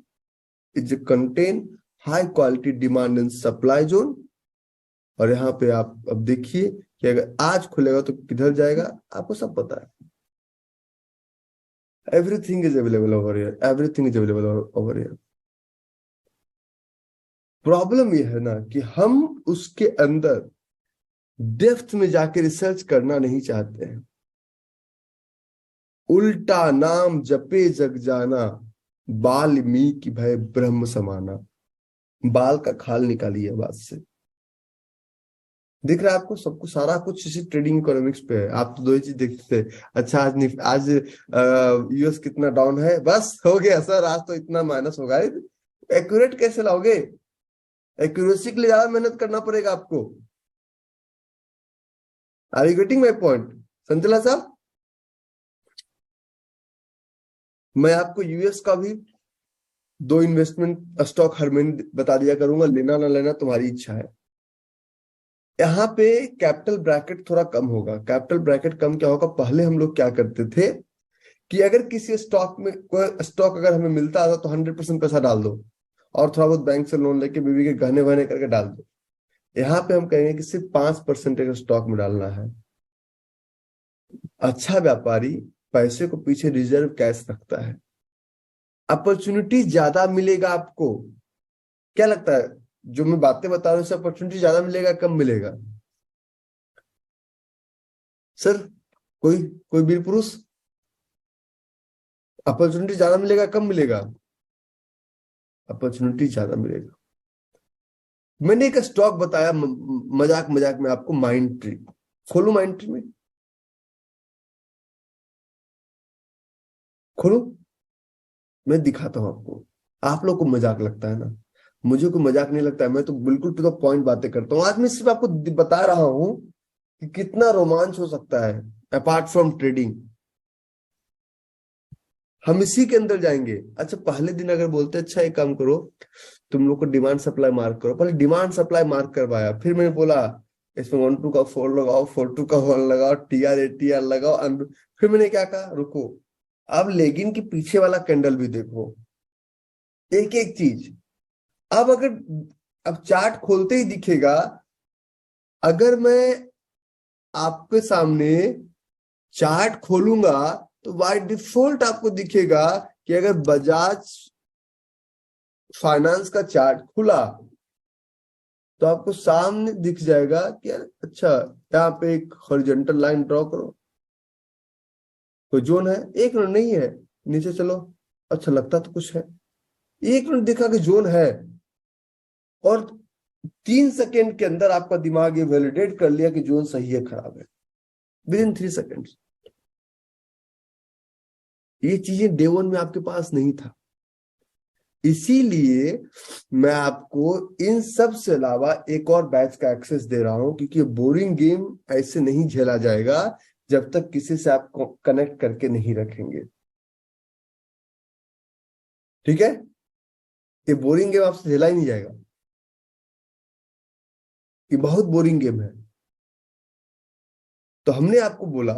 is contain high quality demand and supply zone. और यहाँ पे आप अब देखिए कि अगर आज खुलेगा तो किधर जाएगा, आपको सब पता है। Everything is available over here, everything is available over here. Problem यह है ना कि हम उसके अंदर डेप्थ में जाके रिसर्च करना नहीं चाहते हैं। उल्टा नाम जपे जग जाना, वाल्मीकि भय ब्रह्म समाना। बाल का खाल निकालिए बात से। दिख रहा है आपको सबको, सारा कुछ इसी ट्रेडिंग इकोनॉमिक्स पे है। आप तो दो ही चीज देखते थे, अच्छा आज यूएस कितना डाउन है, बस हो गया सर, आज तो इतना माइनस होगा। एक्यूरेट कैसे लाओगे? एक्यूरेसी के लिए ज्यादा मेहनत करना पड़ेगा आपको। Are you getting my point Santla साहब? मैं आपको यूएस का भी 2 इन्वेस्टमेंट स्टॉक हर महीने बता दिया करूंगा, लेना ना लेना तुम्हारी इच्छा है। यहाँ पे कैपिटल ब्रैकेट थोड़ा कम होगा। कैपिटल ब्रैकेट कम क्या होगा, पहले हम लोग क्या करते थे कि अगर किसी स्टॉक में कोई स्टॉक अगर हमें मिलता था तो 100% पैसा डाल दो और थोड़ा बहुत बैंक से लोन लेके बीवी के गहने वहने करके डाल दो। यहाँ पे हम कहेंगे कि सिर्फ 5% अगर स्टॉक में डालना है। अच्छा व्यापारी पैसे को पीछे रिजर्व कैश रखता है, अपॉर्चुनिटी ज्यादा मिलेगा आपको। क्या लगता है जो मैं बातें बता रहा हूँ, अपॉर्चुनिटी ज्यादा मिलेगा कम मिलेगा? सर कोई कोई वीर पुरुष, अपॉर्चुनिटी ज्यादा मिलेगा कम मिलेगा? अपॉर्चुनिटी ज्यादा मिलेगा। मैंने एक स्टॉक बताया मजाक मजाक में आपको, माइंड ट्री। खोलो माइंड ट्री में, खोलो, मैं दिखाता हूं आपको। आप लोग को मजाक लगता है ना, मुझे कोई मजाक नहीं लगता है। मैं तो बिल्कुल टू द पॉइंट बातें करता हूँ। आज मैं सिर्फ आपको बता रहा हूं कि कितना रोमांच हो सकता है अपार्ट फ्रॉम ट्रेडिंग। हम इसी के अंदर जाएंगे। अच्छा पहले दिन अगर बोलते अच्छा एक काम करो, तुम लोग को डिमांड सप्लाई मार्क करो, पहले डिमांड सप्लाई मार्क करवाया, फिर मैंने बोला इसमें 1 2 का 4 लगाओ, 4 2 का 1 लगाओ, टीआर एटीआर लगाओ, फिर मैंने क्या कहा, रुको अब लेगिन के पीछे वाला कैंडल भी देखो, एक एक चीज। अब अगर अब चार्ट खोलते ही दिखेगा, अगर मैं आपके सामने चार्ट खोलूंगा तो बाय डिफॉल्ट आपको दिखेगा कि अगर बजाज फाइनेंस का चार्ट खुला तो आपको सामने दिख जाएगा कि यार अच्छा यहाँ पे एक हॉरिजॉन्टल लाइन ड्रॉ करो, कोई जोन है? एक मिनट नहीं है, नीचे चलो, अच्छा लगता तो कुछ है। एक मिनट दिखा कि जोन है, और 3 सेकेंड के अंदर आपका दिमाग ये वैलिडेट कर लिया कि जोन सही है खराब है, विद इन 3 सेकेंड। ये चीजें डे 1 में आपके पास नहीं था। इसीलिए मैं आपको इन सब से अलावा एक और बैच का एक्सेस दे रहा हूं, क्योंकि बोरिंग गेम ऐसे नहीं झेला जाएगा जब तक किसी से आप कनेक्ट करके नहीं रखेंगे। ठीक है? ये बोरिंग गेम आपसे झेला ही नहीं जाएगा, ये बहुत बोरिंग गेम है। तो हमने आपको बोला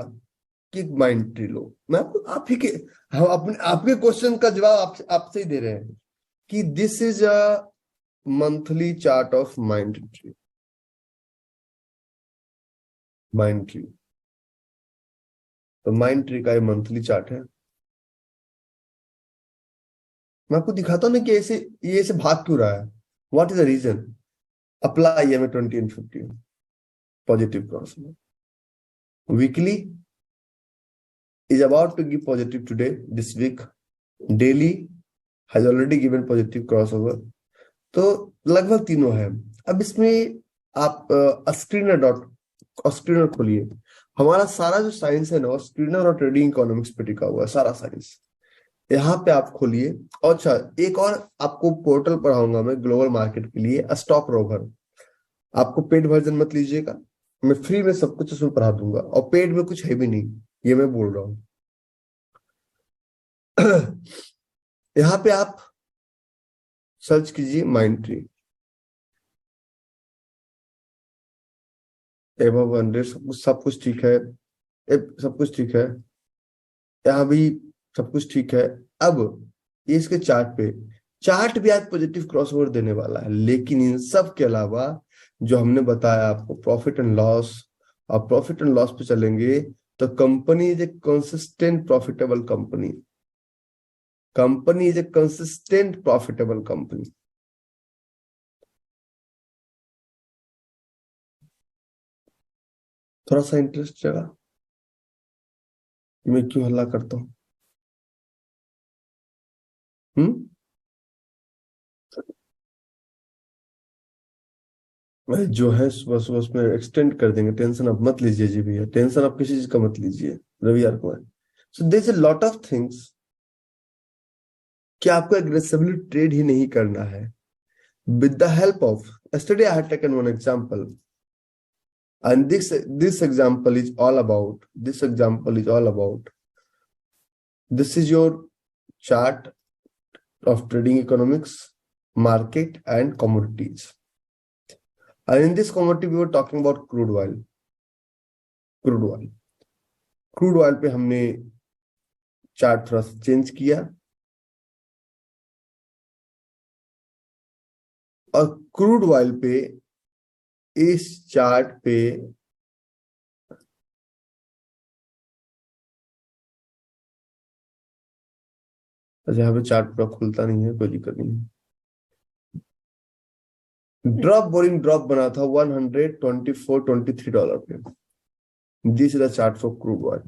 कि माइंड ट्री लो। मैं आपको आप ही के हम अपने आपके क्वेश्चन का जवाब आपसे ही दे रहे हैं कि this is a monthly chart of mind tree. Mind tree, तो माइंड ट्री का ये मंथली चार्ट है। मैं आपको दिखाता हूं ना कि ऐसे ये ऐसे भाग क्यों रहा है, what is the reason. Apply M 20 and 50 positive cross. Weekly is about to give positive today, this week. Daily has already given positive crossover. तो लगभग तीनों है। अब इसमें आप स्क्रीनर खोलिए। हमारा सारा जो साइंस है ना, स्क्रीनर और ट्रेडिंग इकोनॉमिक्स पे टिका हुआ है सारा साइंस। यहाँ पे आप खोलिए। और अच्छा एक और आपको पोर्टल पढ़ाऊंगा मैं ग्लोबल मार्केट के लिए, स्टॉक रोवर। आपको पेड वर्जन मत लीजिएगा, मैं फ्री में सब कुछ उसमें पढ़ा दूंगा, और पेड में कुछ है भी नहीं, ये मैं बोल रहा हूँ। यहाँ पे आप सर्च कीजिए माइंड ट्री, एबव 100, सब कुछ ठीक है, सब कुछ ठीक है, यहाँ भी सब कुछ ठीक है। अब ये इसके चार्ट भी आज पॉजिटिव क्रॉसओवर देने वाला है, लेकिन इन सब के अलावा जो हमने बताया आपको प्रॉफिट एंड लॉस, और प्रॉफिट एंड लॉस पे चलेंगे तो company is a consistent profitable company. Company is a consistent profitable company. थोड़ा सा इंटरेस्ट जगा कि मैं क्यों हल्ला करता हूँ? भाई जो है सुबह सुबह उसमें एक्सटेंड कर देंगे, टेंशन आप मत लीजिए जी भैया, टेंशन आप किसी चीज का मत लीजिए रविवार को है। So there is a lot of things कि आपको एग्रेसिवली ट्रेड ही नहीं करना है। With the help of, yesterday I had taken one example, and this example is all about, this is your chart of trading economics, market and commodities. And in this commodity we were talking about crude oil. Crude oil पे हमने chart थोड़ा सा change किया, और crude oil पे इस chart पे अच्छा यहाँ पे चार्ट पूरा खुलता नहीं है, कोई दिक्कत नहीं है। ड्रॉप बोरिंग ड्रॉप बना था $124-23 पे। This is the chart for crude oil.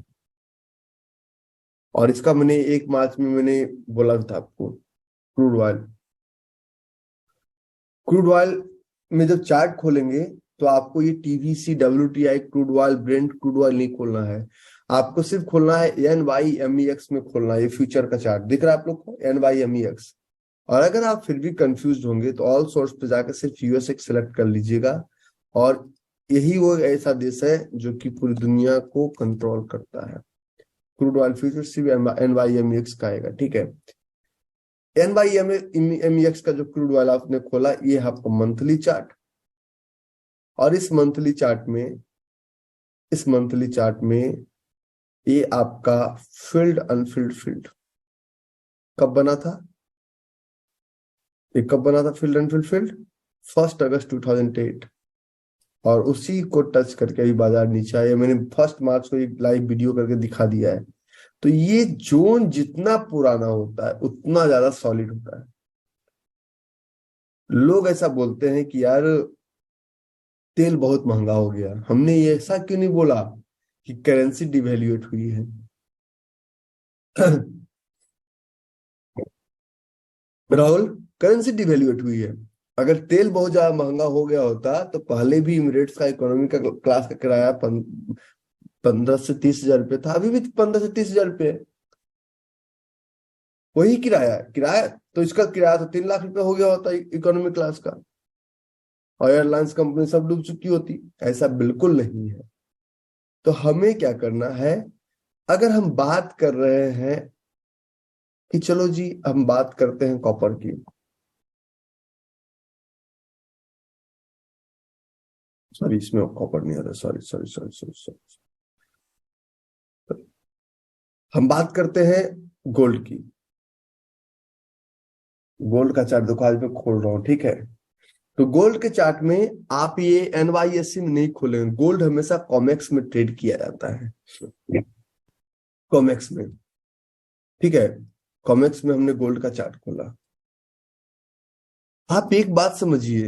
और इसका मैंने 1 मार्च में मैंने बोला था आपको, क्रूड ऑयल में जब चार्ट खोलेंगे तो आपको ये TVC, WTI, crude oil, Brent crude oil नहीं खोलना है, आपको सिर्फ खोलना है NYMEX में खोलना है। ये फ्यूचर का चार्ट दिख रहा है आप लोग को, NYMEX। और अगर आप फिर भी कंफ्यूज होंगे तो ऑल सोर्स पे जाकर सिर्फ यूएसएक्स सेलेक्ट कर लीजिएगा, और यही वो ऐसा देश है जो कि पूरी दुनिया को कंट्रोल करता है। क्रूड ऑयल फ्यूचर सिर्फ NYMEX का आएगा, ठीक है। NYMEX का जो क्रूड ऑयल आपने खोला, ये है आपका मंथली चार्ट। और इस मंथली चार्ट में ये आपका फील्ड अनफिल्ड फील्ड कब बना था? फील्ड अनफिल्ड फील्ड 1 अगस्त 2008। और उसी को टच करके अभी बाजार नीचे आया। मैंने 1 मार्च को एक लाइव वीडियो करके दिखा दिया है। तो ये जोन जितना पुराना होता है उतना ज्यादा सॉलिड होता है। लोग ऐसा बोलते हैं कि यार तेल बहुत महंगा हो गया, हमने ये ऐसा क्यों नहीं बोला कि करेंसी डिवैल्यूएट हुई है? राहुल, करेंसी डिवैल्यूएट हुई है। अगर तेल बहुत ज्यादा महंगा हो गया होता तो पहले भी इमिरेट्स का इकोनॉमी का क्लास का किराया 15 से 30 हजार रुपये था, अभी भी 15 से 30 हजार रुपये। वही किराया तो इसका किराया तो 3 लाख रुपए हो गया होता इकोनॉमी क्लास का, और एयरलाइंस कंपनी सब डूब चुकी होती। ऐसा बिल्कुल नहीं है। तो हमें क्या करना है, अगर हम बात कर रहे हैं कि चलो जी हम बात करते हैं कॉपर की, सॉरी इसमें कॉपर नहीं आ रहा, sorry sorry sorry sorry sorry, हम बात करते हैं गोल्ड की। गोल्ड का चार्ट देखो, आज मैं खोल रहा हूं, ठीक है। तो गोल्ड के चार्ट में आप ये NYSE में नहीं खोलेंगे, गोल्ड हमेशा कॉमेक्स में ट्रेड किया जाता है, कॉमेक्स में, ठीक है। कॉमेक्स में हमने गोल्ड का चार्ट खोला। आप एक बात समझिए,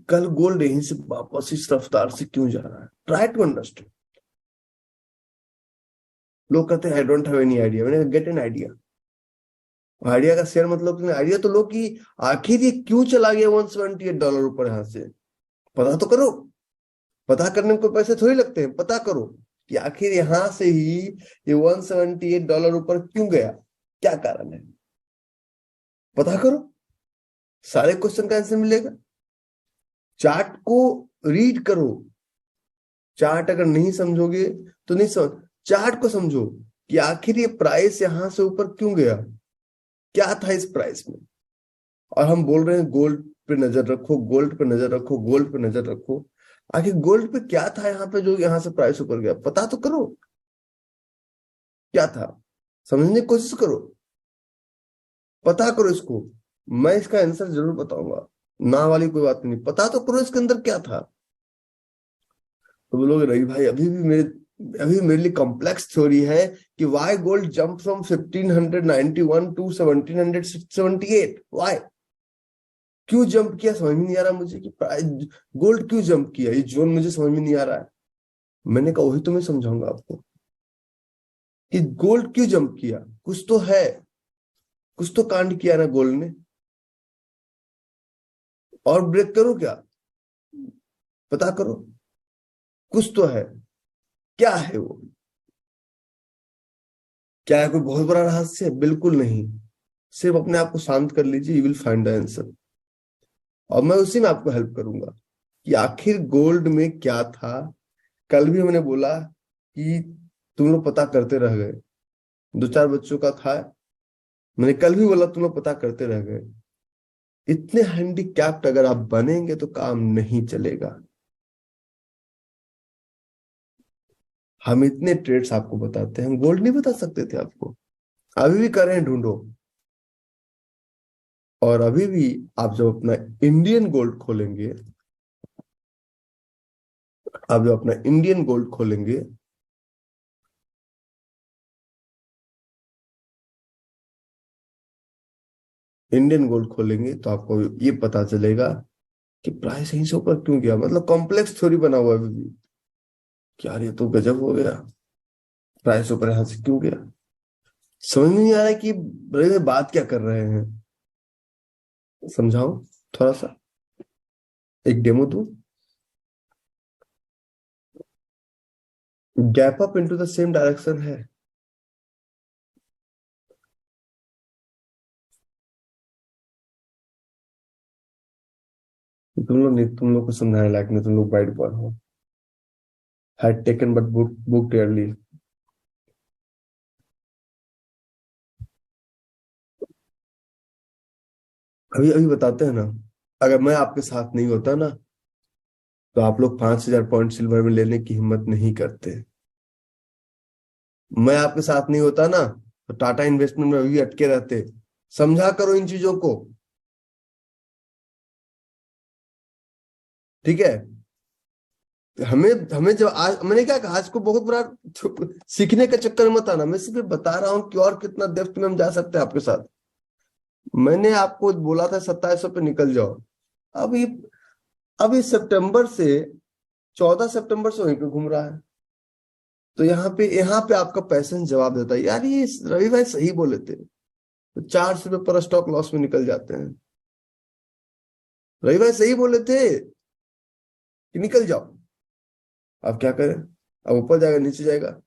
कल गोल्ड यहीं से वापस इस रफ्तार से क्यों जा रहा है? Try to understand. लोग कहते हैं I don't have any idea, मैंने गेट एन आइडिया का शेयर मतलब आइडिया तो लो कि आखिर ये क्यों चला गया $178 ऊपर, यहां से पता तो करो। पता करने में कोई पैसे थोड़ी लगते हैं, पता करो कि आखिर यहां से ही ये $178 ऊपर क्यों गया, क्या कारण है, पता करो। सारे क्वेश्चन का आंसर मिलेगा। चार्ट को रीड करो। चार्ट अगर नहीं समझोगे तो नहीं समझ, चार्ट को समझो कि आखिर ये प्राइस यहां से ऊपर क्यों गया, क्या था इस प्राइस में। और हम बोल रहे हैं गोल्ड पे नजर रखो, गोल्ड पे नजर रखो, गोल्ड पे नजर रखो। आखिर गोल्ड पे क्या था यहाँ पे जो यहां से प्राइस ऊपर गया, पता तो करो क्या था, समझने की कोशिश करो, पता करो इसको। मैं इसका आंसर जरूर बताऊंगा, ना वाली कोई बात नहीं, पता तो करो इसके अंदर क्या था। तो बोलोगे रवि भाई अभी मेरे लिए कॉम्प्लेक्स थ्योरी है कि why gold jump from 1591 to 1778, why, क्यों जंप किया समझ में नहीं आ रहा मुझे कि गोल्ड क्यों जंप किया, ये जोन मुझे समझ में नहीं आ रहा है। मैंने कहा वही तो मैं समझाऊंगा आपको कि गोल्ड क्यों जंप किया। कुछ तो है, कुछ तो कांड किया ना गोल्ड ने। और ब्रेक करो क्या, पता करो, कुछ तो है। क्या है वो? क्या है कोई बहुत बड़ा रहस्य? बिल्कुल नहीं। सिर्फ अपने आप को शांत कर लीजिए, you will find the answer. और मैं उसी में आपको हेल्प करूंगा कि आखिर गोल्ड में क्या था। कल भी मैंने बोला कि तुम लोग पता करते रह गए, दो चार बच्चों का था। मैंने कल भी बोला तुम लोग पता करते रह गए। इतने हैंडीकैप्ड अगर आप बनेंगे तो काम नहीं चलेगा। हम इतने ट्रेड्स आपको बताते हैं, गोल्ड नहीं बता सकते थे आपको। अभी भी कर रहे हैं, ढूंढो। और अभी भी आप जब अपना इंडियन गोल्ड खोलेंगे, आप जब अपना इंडियन गोल्ड खोलेंगे, इंडियन गोल्ड खोलेंगे तो आपको ये पता चलेगा कि प्राइस यहीं से ऊपर क्यों गया। मतलब कॉम्प्लेक्स थ्योरी बना हुआ है अभी भी कि यार ये तो गजब हो गया, प्राइस ऊपर यहां से क्यों गया। समझ में नहीं आ रहा है कि बड़े में बात क्या कर रहे हैं। समझाओ थोड़ा सा, एक डेमो दूं। Gap up into the same direction है। तुम लोग नहीं, तुम लोग को समझाने लायक नहीं, तुम लोग वाइट बॉय हो। Had taken but book dearly. अभी अभी बताते हैं ना, अगर मैं आपके साथ नहीं होता ना तो आप लोग 5,000 पॉइंट सिल्वर में लेने की हिम्मत नहीं करते। मैं आपके साथ नहीं होता ना तो टाटा इन्वेस्टमेंट में अभी भी अटके रहते। समझा करो इन चीजों को, ठीक है। हमें हमें जब आज मैंने क्या कहा, आज को बहुत बड़ा सीखने के चक्कर में मत आना। मैं सिर्फ बता रहा हूं कि और कितना डेप्थ में हम जा सकते हैं आपके साथ। मैंने आपको बोला था 2700 पे निकल जाओ। अभी अभी सितंबर से, 14 सितंबर से वहीं पे घूम रहा है। तो यहाँ पे आपका पैशन जवाब देता है यार, ये रवि भाई सही बोले थे। तो 400 रुपये पर स्टॉक लॉस में निकल जाते हैं। रवि भाई सही बोले थे कि निकल जाओ। अब क्या करें, अब ऊपर जाएगा नीचे जाएगा।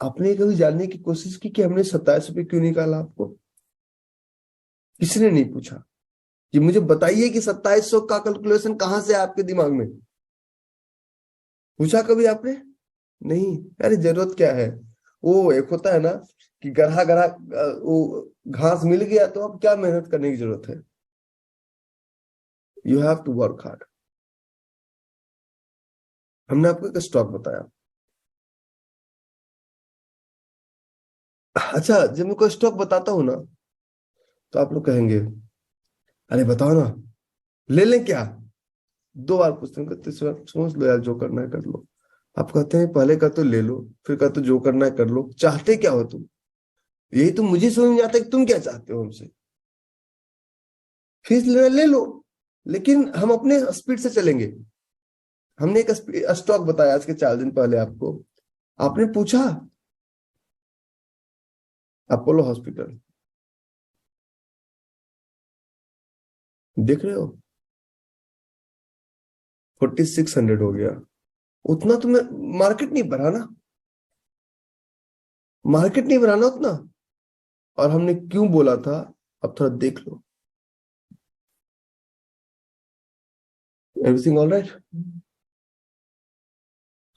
आपने कभी जानने की कोशिश की कि हमने 27 रुपये क्यों निकाला? आपको किसी ने नहीं पूछा कि मुझे बताइए कि 2700 का कैलकुलेशन कहां से है आपके दिमाग में। पूछा कभी आपने? नहीं। अरे जरूरत क्या है। वो एक होता है ना कि गढ़ा गढ़ा वो घास मिल गया तो अब क्या मेहनत करने की जरूरत है। You have to work hard. हमने आपको एक स्टॉक बताया। अच्छा, जब मैं कोई स्टॉक बताता हूं ना तो आप लोग कहेंगे अरे बताओ ना, ले लें क्या। 2 बार पूछते हैं, तीसरी बार सोच लो यार, जो करना है कर लो। आप कहते हैं पहले कहते हो ले लो, फिर कहते हो जो करना है कर लो। चाहते क्या हो तुम? यही तो मुझे समझ में आता है कि तुम क्या चाहते हो हमसे। फीस ले लो, लेकिन हम अपने स्पीड से चलेंगे। हमने एक स्टॉक बताया आज के 4 दिन पहले आपको। आपने पूछा अपोलो हॉस्पिटल, देख रहे हो 4600 हो गया। उतना तुम्हें मार्केट नहीं बढ़ा ना, मार्केट नहीं बढ़ा ना उतना। और हमने क्यों बोला था, अब थोड़ा देख लो। Everything all right?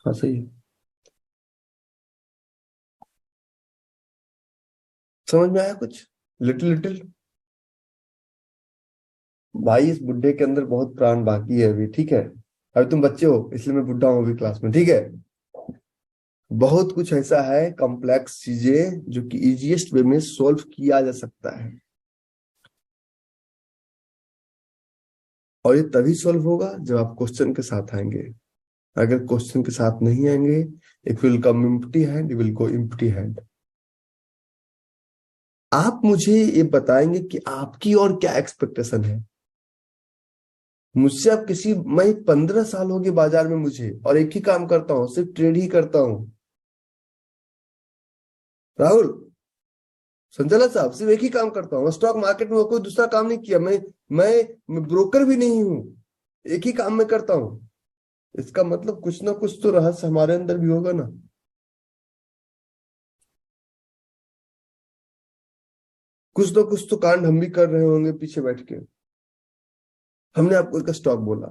हाँ सही है। समझ में आया कुछ? Little little. भाई इस बुढ़े के अंदर बहुत प्राण बाकी है अभी, ठीक है। अभी तुम बच्चे हो इसलिए मैं बुढ़ा हूं अभी क्लास में, ठीक है। बहुत कुछ ऐसा है कॉम्प्लेक्स चीजें जो कि इजीएस्ट वे में सॉल्व किया जा सकता है। और ये तभी सॉल्व होगा जब आप क्वेश्चन के साथ आएंगे। अगर क्वेश्चन के साथ नहीं आएंगे, it will come empty hand, will go empty hand. आप मुझे ये बताएंगे कि आपकी और क्या एक्सपेक्टेशन है। मुझसे आप किसी, मैं 15 साल हो गए बाजार में मुझे, और एक ही काम करता हूँ, सिर्फ ट्रेड ही करता हूँ। राहुल, संचालक साहब, सिर्फ एक ही काम करता हूँ, स्टॉक मार्केट में कोई दूसरा काम नहीं किया। मैं ब्रोकर भी नहीं हूँ, एक ही काम मैं करता हूँ। इसका मतलब कुछ ना कुछ तो रहस्य हमारे अंदर भी होगा ना। कुछ ना कुछ तो कांड हम भी कर रहे होंगे पीछे बैठ के। हमने आपको एक स्टॉक बोला,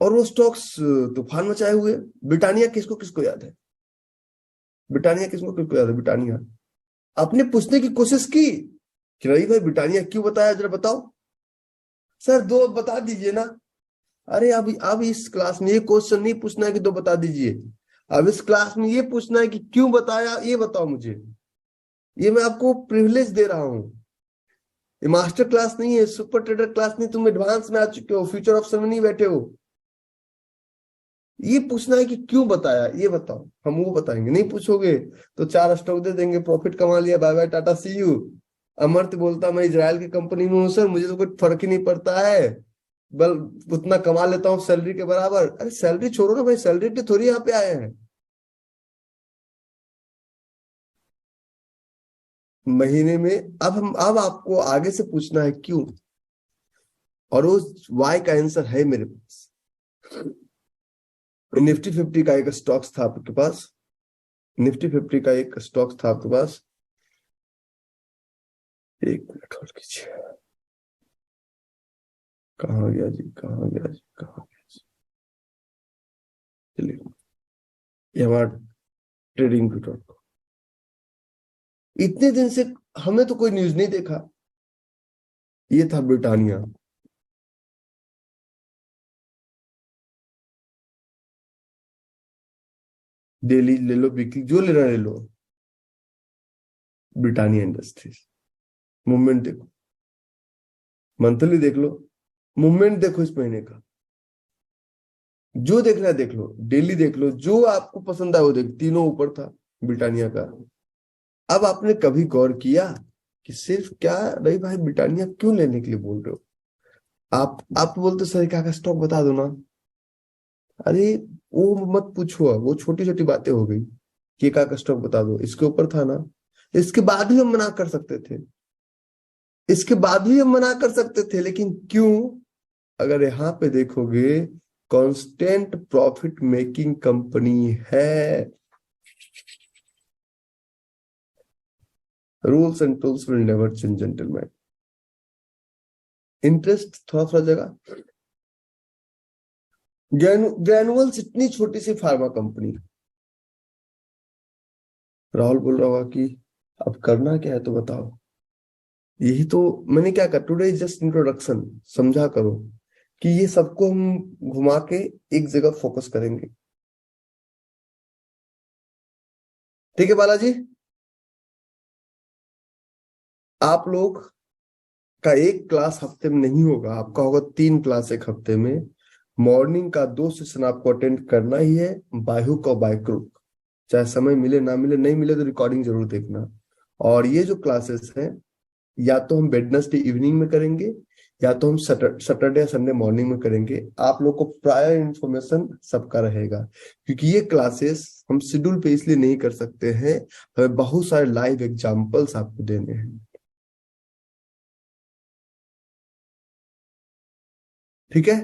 और वो स्टॉक्स तूफान मचाए हुए। ब्रिटानिया, किसको किसको याद है? ब्रिटानिया किसको किसको याद है? ब्रिटानिया। आपने पूछने की कोशिश की कि रवि भाई ब्रिटानिया क्यों बताया, जरा बताओ। सर दो बता दीजिए ना। अरे अब इस क्लास में ये क्वेश्चन नहीं पूछना है कि दो बता दीजिए। अब इस क्लास में ये पूछना है कि क्यों बताया, ये बताओ मुझे। ये मैं आपको प्रिविलेज दे रहा हूँ। ये मास्टर क्लास नहीं है, सुपर ट्रेडर क्लास नहीं। तुम एडवांस में आ चुके हो, फ्यूचर ऑप्शन में नहीं बैठे हो। ये पूछना है कि क्यों बताया, ये बताओ। हम वो बताएंगे। नहीं पूछोगे तो 4 स्टॉक दे देंगे, प्रॉफिट कमा लिया, bye bye ta-ta see you. Amartya बोलता मैं इजराइल की कंपनी में हूँ सर, मुझे तो कोई फर्क ही नहीं पड़ता है, बल उतना कमा लेता हूँ सैलरी के बराबर। अरे सैलरी छोड़ो ना भाई, सैलरी पे थोड़ी यहाँ पे आए हैं। महीने में, अब आपको आगे से पूछना है क्यों, और उस वाई का आंसर है मेरे पास। निफ्टी 50 का एक स्टॉक था आपके पास, निफ्टी 50 का एक स्टॉक था आपके पास। एक मिनट होल्ड कीजिए। कहाँ गया जी, कहाँ गया जी, कहाँ गया जी? चलिए, ये हमारा ट्रेडिंग व्यू। इतने दिन से हमें तो कोई न्यूज नहीं देखा। ये था ब्रिटानिया। डेली ले लो, वीकली जो लेना ले लो। ब्रिटानिया इंडस्ट्रीज, मूवमेंट देखो, मंथली देख लो, मूवमेंट देखो इस महीने का। जो देखना है देख लो, डेली देख लो, जो आपको पसंद आए वो देख। तीनों ऊपर था ब्रिटानिया का। अब आपने कभी गौर किया कि सिर्फ क्या, रही भाई ब्रिटानिया क्यों लेने के लिए बोल रहे हो? आप बोलते सर क्या का स्टॉक बता दो ना। अरे वो मत पूछो, वो छोटी छोटी बातें हो गई कि का स्टॉक बता दो, इसके ऊपर था ना। इसके बाद भी हम मना कर सकते थे, इसके बाद भी हम मना कर सकते थे, लेकिन क्यों? अगर यहाँ पे देखोगे, कांस्टेंट प्रॉफिट मेकिंग कंपनी है। Rules and tools will never change gentleman. Interest थोड़ा थोड़ा जगह। ग्रैनुअल्स इतनी छोटी सी फार्मा कंपनी। राहुल बोल रहा होगा कि अब करना क्या है तो बताओ। यही तो मैंने क्या कहा, टुडे जस्ट इंट्रोडक्शन, समझा करो कि ये सबको हम घुमा के एक जगह फोकस करेंगे। ठीक है बालाजी, आप लोग का एक क्लास हफ्ते में नहीं होगा, आपका होगा 3 क्लास एक हफ्ते में। मॉर्निंग का 2 सेशन आपको अटेंड करना ही है, बाय हुक और बाय क्रुक। चाहे समय मिले ना मिले, नहीं मिले तो रिकॉर्डिंग जरूर देखना। और ये जो क्लासेस हैं, या तो हम वेडनेसडे इवनिंग में करेंगे, या तो हम सैटरडे या संडे मॉर्निंग में करेंगे। आप लोग को प्रायर इंफॉर्मेशन सबका रहेगा, क्योंकि ये क्लासेस हम शेड्यूल पे इसलिए नहीं कर सकते हैं, हमें बहुत सारे लाइव एग्जांपल्स आपको देने हैं। ठीक है।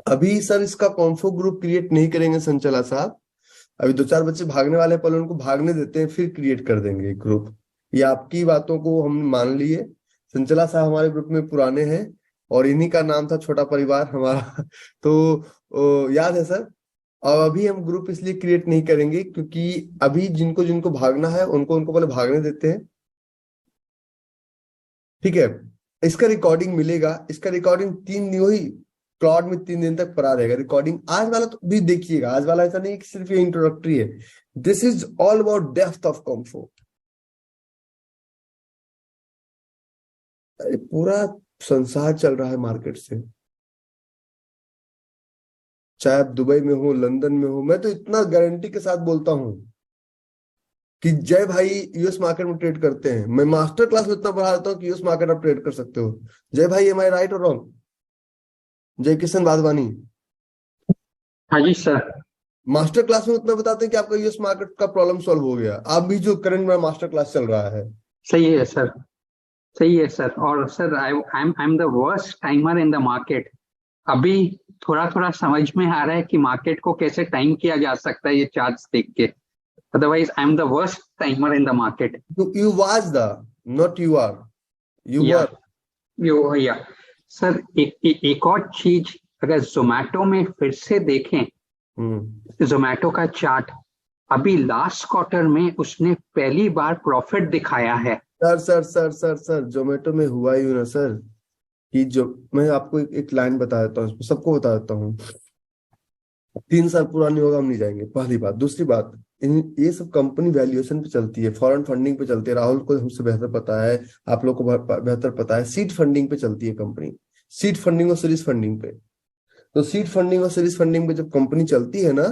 अभी सर इसका कॉन्फो ग्रुप क्रिएट नहीं करेंगे संचला साहब। अभी 2 4 बच्चे भागने वाले हैं, पहले उनको भागने देते हैं, फिर क्रिएट कर देंगे ग्रुप। ये आपकी बातों को हम मान लिए। संचला साहब हमारे ग्रुप में पुराने हैं, और इन्हीं का नाम था छोटा परिवार हमारा तो याद है सर। और अभी हम ग्रुप इसलिए क्रिएट नहीं करेंगे क्योंकि अभी जिनको जिनको भागना है उनको उनको पहले भागने देते हैं। ठीक है। इसका रिकॉर्डिंग मिलेगा, इसका रिकॉर्डिंग 3 दिन वही क्लाउड में 3 दिन तक पड़ा रहेगा। रिकॉर्डिंग आज वाला तो भी देखिएगा, आज वाला ऐसा नहीं कि सिर्फ ये इंट्रोडक्टरी है। This is all about depth of कॉम्फो। पूरा संसार चल रहा है मार्केट से। चाहे आप दुबई में हो, लंदन में हो, मैं तो इतना गारंटी के साथ बोलता हूं कि जय भाई यूएस मार्केट में ट्रेड करते हैं, मैं मास्टर क्लास में इतना पढ़ा देता हूँ कि यूएस मार्केट आप ट्रेड कर सकते हो। जय भाई, एम आई राइट और रॉन्ग? जय किशन वाधवानी, हाँ जी सर। मास्टर क्लास में उतना बताते हैं कि आपका यूएस मार्केट का प्रॉब्लम सॉल्व हो गया। आप भी जो करंट में मास्टर क्लास चल रहा है। सही है सर। सही है सर। और sir I am the worst timer in the market. अभी थोड़ा थोड़ा समझ में आ रहा है कि मार्केट को कैसे टाइम किया जा सकता है ये चार्ट्स देख के। Otherwise I am the worst timer in the market. You was the, not you are, you या वर। या सर, एक और चीज, अगर जोमेटो में फिर से देखें, हम्म। जोमेटो का चार्ट, अभी लास्ट क्वार्टर में उसने पहली बार प्रॉफिट दिखाया है। सर जोमेटो में हुआ ही ना सर, कि जो मैं आपको एक लाइन बता देता हूँ, सबको बता देता हूँ। 3 साल पुरानी होगा, हम नहीं जाएंगे, पहली बात। दूसरी बात, ये सब कंपनी वैल्यूएशन पे चलती है, फॉरेन फंडिंग पे चलती है। राहुल को हमसे बेहतर पता है, आप लोग को बेहतर पता है, सीड फंडिंग पे चलती है कंपनी। सीड फंडिंग और सीरीज फंडिंग पे। तो सीड फंडिंग और सीरीज फंडिंग पे जब कंपनी चलती है ना,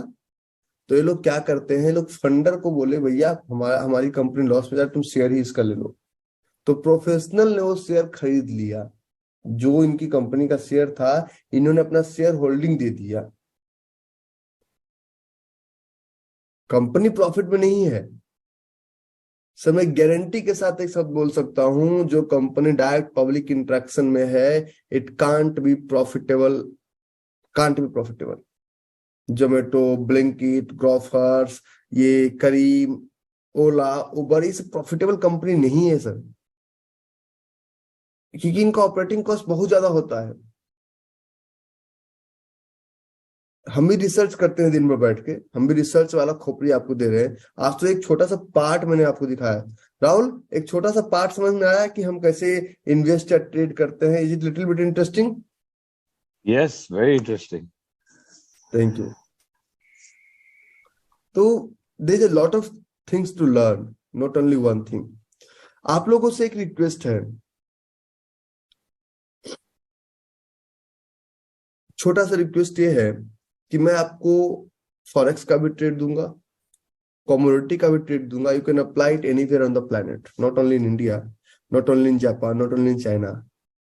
तो ये लोग क्या करते हैं, लोग फंडर को बोले भैया हमारी कंपनी लॉस में जा रही है, तुम शेयर ही इसका ले लो। तो प्रोफेशनल ने वो शेयर खरीद लिया, जो इनकी कंपनी का शेयर था, इन्होंने अपना शेयर होल्डिंग दे दिया। कंपनी प्रॉफिट में नहीं है। सर मैं गारंटी के साथ एक शब्द बोल सकता हूं, जो कंपनी डायरेक्ट पब्लिक इंटरेक्शन में है, it can't be profitable, can't be profitable. Zomato, Blinkit, Grofers, ये करीम, ओला, उबर, ये सब प्रॉफिटेबल कंपनी नहीं है सर, क्योंकि इनका ऑपरेटिंग कॉस्ट बहुत ज्यादा होता है। हम भी रिसर्च करते हैं दिन भर बैठ के, हम भी रिसर्च वाला खोपड़ी आपको दे रहे हैं। आज तो एक छोटा सा पार्ट मैंने आपको दिखाया। राहुल, एक छोटा सा पार्ट समझ में आया कि हम कैसे इन्वेस्ट या ट्रेड करते हैं? Is it little bit interesting? Yes, very interesting. Thank you. तो there is a lot of things to learn, not only one thing. आप लोगों से एक रिक्वेस्ट है, छोटा सा रिक्वेस्ट ये है कि मैं आपको फॉरेक्स का भी ट्रेड दूंगा, कमोडिटी का भी ट्रेड दूंगा। You can apply it anywhere on the planet, not only in India, not only in Japan, not only in China.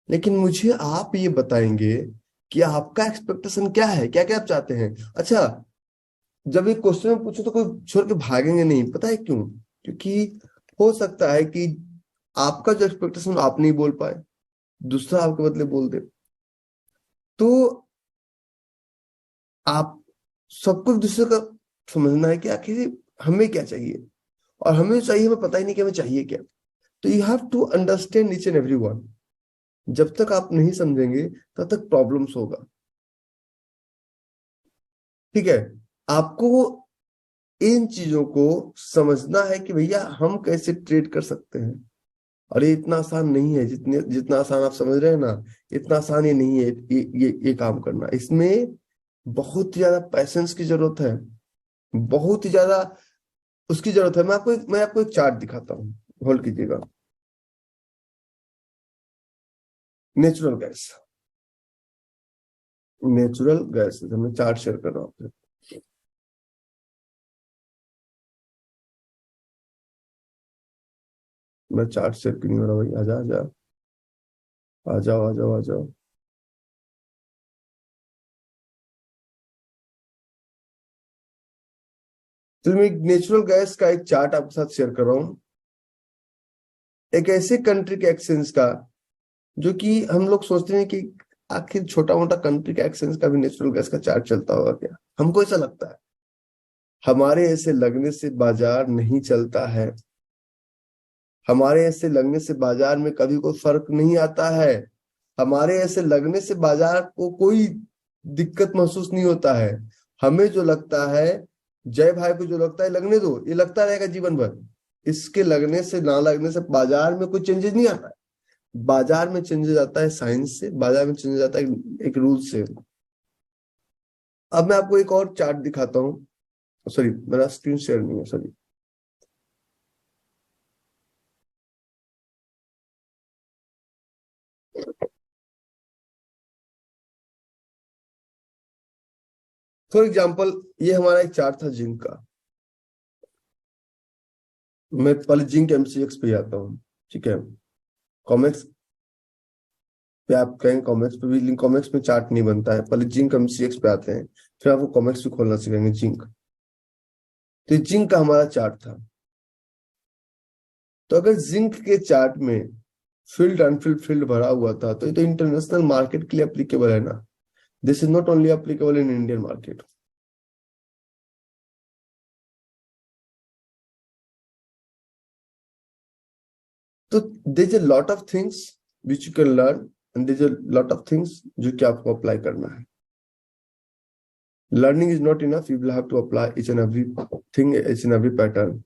लेकिन मुझे आप ये बताएंगे कि आपका एक्सपेक्टेशन क्या है, क्या क्या आप चाहते हैं। अच्छा, जब ये क्वेश्चन में पूछो तो कोई छोड़ के भागेंगे नहीं, पता है क्यों? क्योंकि हो सकता है कि आपका जो एक्सपेक्टेशन आप नहीं बोल पाए, दूसरा आपके बदले बोल दे। तो आप सबको एक दूसरे का समझना है कि आखिर हमें क्या चाहिए, और हमें चाहिए, हमें पता ही नहीं कि हमें चाहिए क्या। तो you have to understand each and every one. जब तक आप नहीं समझेंगे तब तक प्रॉब्लम्स होगा। ठीक है? आपको इन चीजों को समझना है कि भैया हम कैसे ट्रेड कर सकते हैं। और ये इतना आसान नहीं है, जितने जितना आसान आप समझ रहे हैं ना, इतना आसान ये नहीं है। ये काम करना, इसमें बहुत ही ज्यादा पैसेंस की जरूरत है, बहुत ही ज्यादा उसकी जरूरत है। मैं आपको एक चार्ट दिखाता हूँ, होल्ड कीजिएगा। नेचुरल गैस, नेचुरल गैस मैं चार्ट शेयर कर रहा हूँ आपसे। मैं चार्ट शेयर क्यों नहीं हो रहा भाई? आजा आजा, आ जाओ आ जाओ आ जाओ। तो मैं नेचुरल गैस का एक चार्ट आपके साथ शेयर कर रहा हूँ, एक ऐसे कंट्री के एक्सचेंज का, जो कि हम लोग सोचते हैं कि आखिर छोटा मोटा कंट्री के एक्सचेंज का भी नेचुरल गैस का चार्ट चलता होगा क्या? हमको ऐसा लगता है। हमारे ऐसे लगने से बाजार नहीं चलता है, हमारे ऐसे लगने से बाजार में कभी कोई फर्क नहीं आता है, हमारे ऐसे लगने से बाजार को कोई दिक्कत महसूस नहीं होता है। हमें जो लगता है, जय भाई को जो लगता है, लगने दो, ये लगता रहेगा जीवन भर। इसके लगने से ना लगने से बाजार में कोई चेंजेस नहीं आता है। बाजार में चेंजेस आता है साइंस से, बाजार में चेंजेस आता है एक रूल से। अब मैं आपको एक और चार्ट दिखाता हूँ। सॉरी, मेरा स्क्रीन शेयर नहीं है, सॉरी। फॉर एग्जाम्पल, ये हमारा एक चार्ट था जिंक का। मैं पहले जिंक एमसीएक्स पे आता हूँ, ठीक है। कॉमेक्स पे आप कहेंगे, कॉमेक्स पे भी, कॉमेक्स में चार्ट नहीं बनता है, पहले जिंक एमसीएक्स पे आते हैं, फिर आपको कॉमेक्स भी खोलना सीखेंगे जिंक। तो जिंक का हमारा चार्ट था। तो अगर जिंक के चार्ट में फील्ड अनफिल्ड फील्ड भरा हुआ था, तो ये तो इंटरनेशनल मार्केट के लिए एप्लीकेबल है ना। This is not only applicable in Indian market. तो there is a lot of things which you can learn, and there is a lot of things जो कि आपको अप्लाई करना है। Learning is not enough, you will have to apply each and every thing, each and every pattern.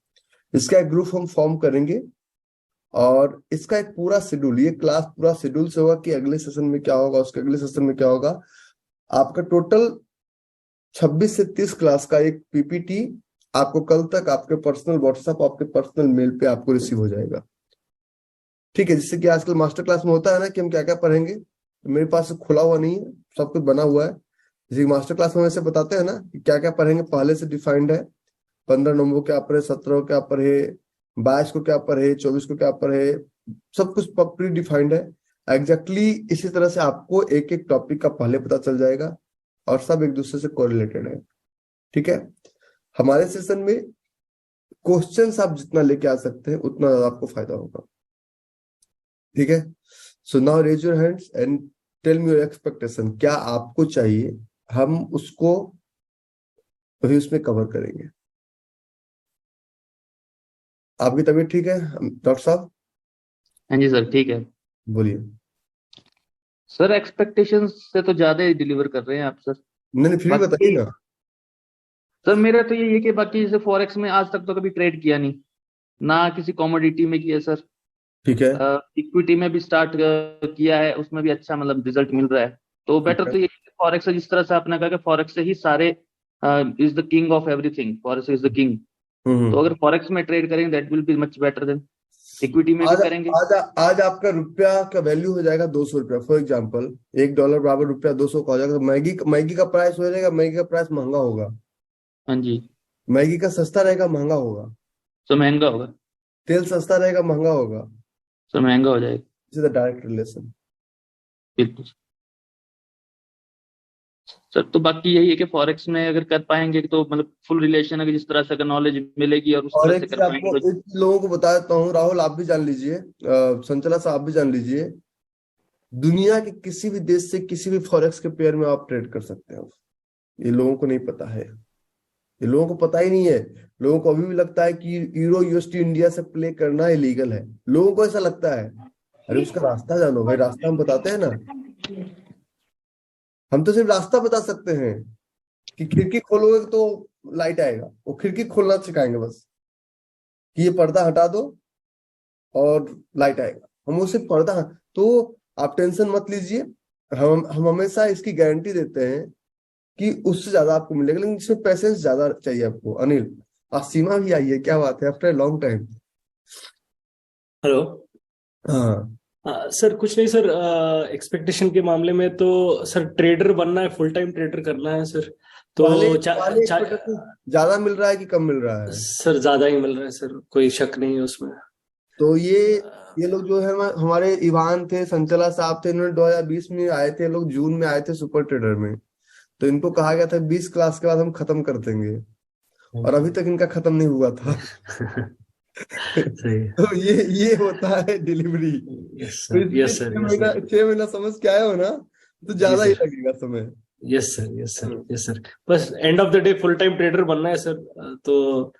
इसका एक group हम form करेंगे, और इसका एक पूरा शेड्यूल, ये क्लास पूरा शेड्यूल से होगा कि अगले सेशन में क्या होगा, उसके अगले सेशन में क्या होगा। आपका टोटल 26 से 30 क्लास का एक पीपीटी आपको कल तक आपके पर्सनल व्हाट्सएप, आपके पर्सनल मेल पे आपको रिसीव हो जाएगा, ठीक है। जिससे कि आजकल मास्टर क्लास में होता है ना कि हम क्या क्या पढ़ेंगे, तो मेरे पास खुला हुआ नहीं है, सब कुछ बना हुआ है। जैसे मास्टर क्लास में वैसे बताते हैं ना कि क्या क्या पढ़ेंगे, पहले से डिफाइंड है। 15 नवंबर को क्या पढ़े, 17 को क्या पढ़े, 22 को क्या पढ़े, 24 को क्या पढ़े, सब कुछ प्री डिफाइंड है। एग्जैक्टली इसी तरह से आपको एक एक टॉपिक का पहले पता चल जाएगा, और सब एक दूसरे से कोरिलेटेड है, ठीक है। हमारे सेशन में क्वेश्चंस आप जितना लेके आ सकते हैं उतना ज्यादा आपको फायदा होगा, ठीक है। So now raise your hands and tell me your expectation, क्या आपको चाहिए, हम उसको अभी उसमें कवर करेंगे। आपकी तबीयत ठीक है डॉक्टर साहब? हाँ जी सर, ठीक है। बोलिए। सर एक्सपेक्टेशंस से तो ज्यादा ही डिलीवर कर रहे हैं आप सर। नहीं नहीं, फिर भी बताइए बाकी ना। सर मेरा तो ये है कि बाकी जैसे फॉरेक्स में आज तक तो कभी ट्रेड किया नहीं, ना किसी कमोडिटी में किया सर। ठीक है, इक्विटी में भी स्टार्ट किया है, उसमें भी अच्छा मतलब रिजल्ट मिल रहा है। तो ठीक बेटर है। तो ये फॉरेक्स है, जिस तरह से आपने कहा कि फॉरेक्स से ही सारे is the king of everything, forex is the king. तो हम्म। अगर फॉरेक्स में ट्रेड करेंगे that will be much better than equity में भी आज करेंगे। आज आज आपका रुपया का वैल्यू हो जाएगा 200 रुपया, फॉर एग्जाम्पल $1 बराबर रुपया 200 का हो जाएगा। तो मैगी का प्राइस हो जाएगा, मैगी का प्राइस महंगा होगा। हाँ जी। मैगी का सस्ता रहेगा, महंगा होगा। तो महंगा होगा। तेल सस्ता रहेगा, महंगा होगा। तो महंगा हो जाएगा। This is the direct relation. बिल्कुल सर। तो बाकी यही है कि फॉरेक्स में अगर कर पाएंगे तो मतलब फुल रिलेशन है कि जिस तरह से अगर नॉलेज मिलेगी और उस और तरह एक से चीज कर आपको, पाएंगे तो। एक चीज लोगों को बता देता हूँ, राहुल आप भी जान लीजिए, संचला साहब आप भी जान लीजिए, दुनिया के किसी भी देश से किसी भी फॉरेक्स के पेयर में आप ट्रेड कर सकते हैं। ये लोगों को नहीं पता है, ये लोगों को पता ही नहीं है। लोगों को अभी भी लगता है कि यूरो यूएसडी इंडिया से प्ले करना इलीगल है, लोगों को ऐसा लगता है। अरे उसका रास्ता जानो भाई, रास्ता हम बताते हैं ना। हम तो सिर्फ रास्ता बता सकते हैं कि खिड़की खोलोगे तो लाइट आएगा, वो खिड़की खोलना सिखाएंगे बस, कि ये पर्दा हटा दो और लाइट आएगा। हम उसे पर्दा, तो आप टेंशन मत लीजिए, हम हमेशा इसकी गारंटी देते हैं कि उससे ज्यादा आपको मिलेगा, लेकिन इसमें पैसेंस ज्यादा चाहिए आपको। अनिल, आज सीमा भी आई है, क्या बात है, आफ्टर लॉन्ग टाइम। हेलो। हाँ सर कुछ नहीं सर, एक्सपेक्टेशन के मामले में तो सर ट्रेडर बनना है, फुल टाइम ट्रेडर करना है सर। तो पहले expectation ज्यादा मिल रहा है कि कम मिल रहा है? सर ज्यादा ही मिल रहा है सर, कोई शक नहीं है उसमें। तो ये लोग जो है, हमारे इवान थे, संचला साहब थे, इन्होंने 2020 में आए थे, लोग जून में आए थे सुपर ट्रेडर में। तो इनको कहा गया था 20 क्लास के बाद हम खत्म कर देंगे, और अभी तक इनका खत्म नहीं हुआ था। सही। तो ये होता है डिलीवरी। यस तो सर, इसलिए यस सर, 6 महीना समझ के आए हो ना, तो ज्यादा ही लगेगा समय। Yes sir, yes sir, yes sir. बस end of the day full time trader बनना है सर। तो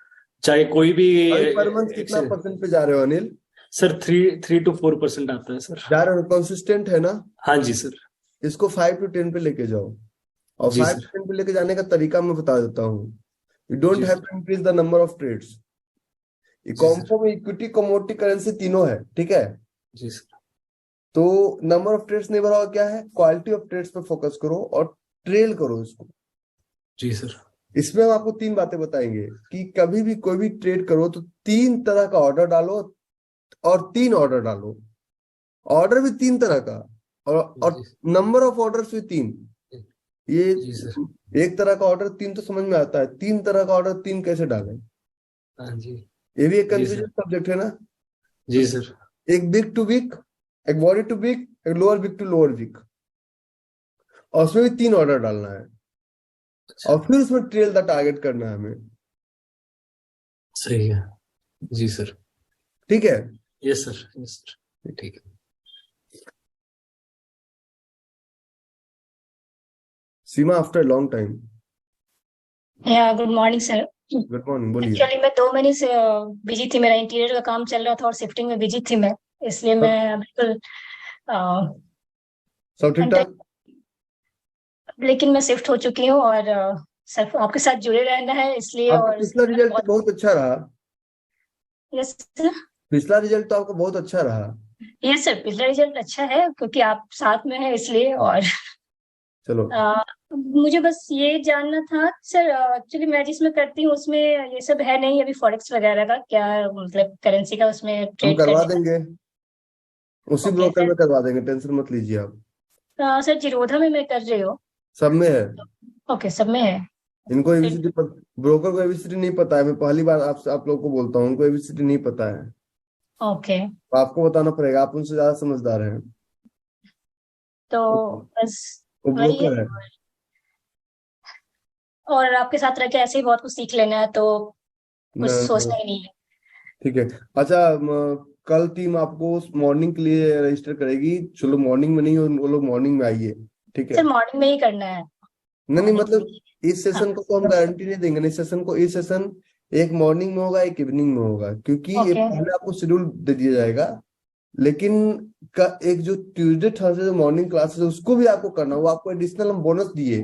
चाहे कोई भी अभी पर मंथ कितना परसेंट पे जा रहे हो अनिल? सर 3 to 4% आता है सर। जा रहे हो, कंसिस्टेंट है ना? हाँ जी सर। इसको 5 to 10 पे लेके जाओ, और जी 5 सर। to 10 पे लेके जाने का तरीका मैं बता देता हूँ। यू डोंट जी have sir. To increase the number of trades. जी सर। कॉम्पो में इक्विटी, कमोडिटी, करेंसी तीनों है, ठीक है। जी सर। तो नंबर ऑफ ट्रेड्स नहीं बढ़ाओ, क्या है, क्वालिटी ऑफ ट्रेड्स पे फोकस करो और ट्रेल करो इसको। जी सर। इसमें हम आपको 3 बातें बताएंगे कि कभी भी कोई भी ट्रेड करो तो 3 तरह का ऑर्डर डालो, और 3 ऑर्डर डालो। ऑर्डर भी 3 तरह का, और नंबर ऑफ ऑर्डर्स भी 3। ये जी सर। एक तरह का ऑर्डर 3 तो समझ में आता है, 3 तरह का ऑर्डर 3 कैसे डालें? हाँ जी। ये भी एक जी कंफ्यूजन सर। सब्जेक्ट है ना। जी सर। एक बिग टू बिग, एक बॉडी टू बिग, एक lower big to lower big, और उसमें भी 3 ऑर्डर डालना है, और फिर उसमें ट्रेल द टारगेट करना है हमें। सही है। जी सर। ठीक है। यस सर, यस सर, ठीक है। सीमा, आफ्टर लॉन्ग टाइम। या good morning sir. Good morning, बोलिए। एक्चुअली मैं 2 महीने से बिजी थी, मेरा इंटीरियर का काम चल रहा था और शिफ्टिंग में बिजी थी मैं, इसलिए सब मैं बिल्कुल सब ठीक ठाक। लेकिन मैं शिफ्ट हो चुकी हूँ और सर आपके साथ जुड़े रहना है इसलिए। आपका और पिछला रिजल्ट तो बहुत बहुत अच्छा रहा। Yes sir. पिछला रिजल्ट तो आपका बहुत अच्छा रहा। यस सर, पिछला रिजल्ट अच्छा है क्योंकि आप साथ में हैं इसलिए। और चलो। मुझे बस ये जानना था सर, एक्चुअली मैं जिसमें करती हूँ उसमें ये सब है नहीं अभी फॉरेक्स वगैरह का, क्या मतलब करेंसी का उसमें हम ट्रेड करवा करने का। देंगे, उसी ओके ब्रोकर सर। में करवा देंगे, टेंशन मत लीजिए आप। सर जिरोधा में मैं कर रही हूँ। सब में है। ओके, सब में है। इनको फिर एबीसीडी ब्रोकर को एबीसीडी नहीं पता है। मैं पहली बार आप लोग को बोलता हूँ, उनको एबीसीडी नहीं पता है, ओके, तो आपको बताना पड़ेगा, आप उनसे ज्यादा समझदार हैं। तो वो बस वही है। ब्रोकर है। और आपके साथ रह के ऐसे ही बहुत कुछ सीख लेना है, तो कुछ न, सोचना ही नहीं है। ठीक है। अच्छा, कल टीम आपको मॉर्निंग के लिए रजिस्टर करेगी। चलो मॉर्निंग में नहीं, वो लोग मॉर्निंग में आइए। ठीक है। सर मॉर्निंग में ही करना है। नहीं नहीं, मॉर्निंग में मतलब इस हाँ। सेशन को तो हम गारंटी नहीं देंगे। इस सेशन को, इस सेशन एक मॉर्निंग में होगा, एक इवनिंग में होगा, क्योंकि ये ओके, पहले आपको शेड्यूल दे दिया जाएगा। लेकिन का एक जो ट्यूसडे थर्सडे जो मॉर्निंग क्लासेस है उसको भी आपको करना, वो आपको एडिशनल हम बोनस दिए।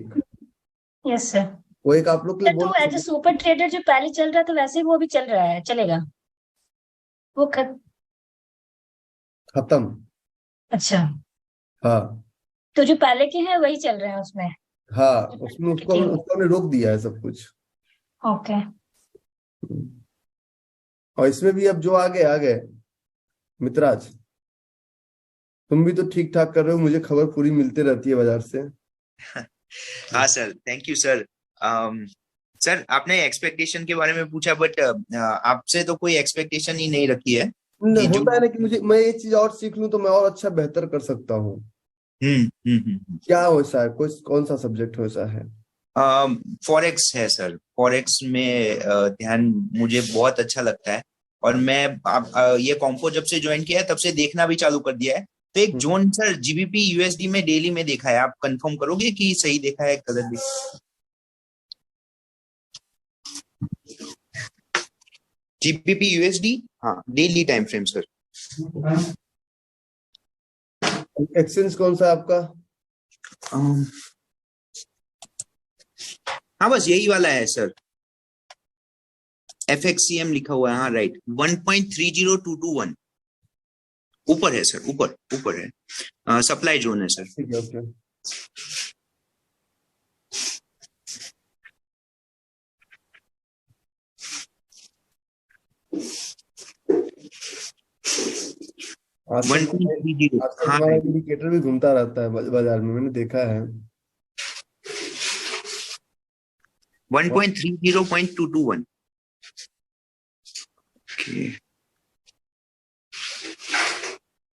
Yes sir. वो एक आप लोग के लिए सर तो bonus as a super trader जो पहले चल रहा था वैसे ही वो भी चल रहा है, चलेगा वो खत्म। अच्छा, हाँ तो जो पहले के हैं वही चल रहे हैं उसमें। हाँ, उसमें उसको हमने रोक दिया है सब कुछ। ओके। और इसमें भी अब जो आ गए मित्राज, तुम भी तो ठीक ठाक कर रहे हो, मुझे खबर पूरी मिलती रहती है बाजार से। हाँ sir, thank you sir. Sir आपने एक्सपेक्टेशन के बारे में पूछा, बट आपसे तो कोई एक्सपेक्टेशन ही नहीं रखी है कि जो होता है ना कि मैं ये चीज और सीख लूं तो मैं और अच्छा बेहतर कर सकता हूँ। क्या वैसा है, कोई कौन सा सब्जेक्ट वैसा है? फॉरेक्स है सर। फॉरेक्स में ध्यान मुझे बहुत अच्छा लगता है, और मैं ये कॉम्पो जब से ज्वाइन किया है तब से देखना भी चालू कर दिया है। तो एक जोन सर जीबीपी यूएसडी में डेली में देखा है, आप कंफर्म करोगे कि सही देखा है गलत देखा? जीबीपी यूएसडी, हाँ daily time frame sir. Exchange कौन सा है आपका? हाँ बस यही वाला है सर, FXCM लिखा हुआ है। हाँ राइट, 1.30221 ऊपर है सर, ऊपर है। सप्लाई जोन है सर। ठीक है, ओके। आजकल 1.30। हाँ हमारा इंडिकेटर भी घूमता रहता है बाजार में, मैंने देखा है। 1.30.221।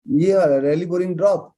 ये रैली बोरिंग ड्रॉप।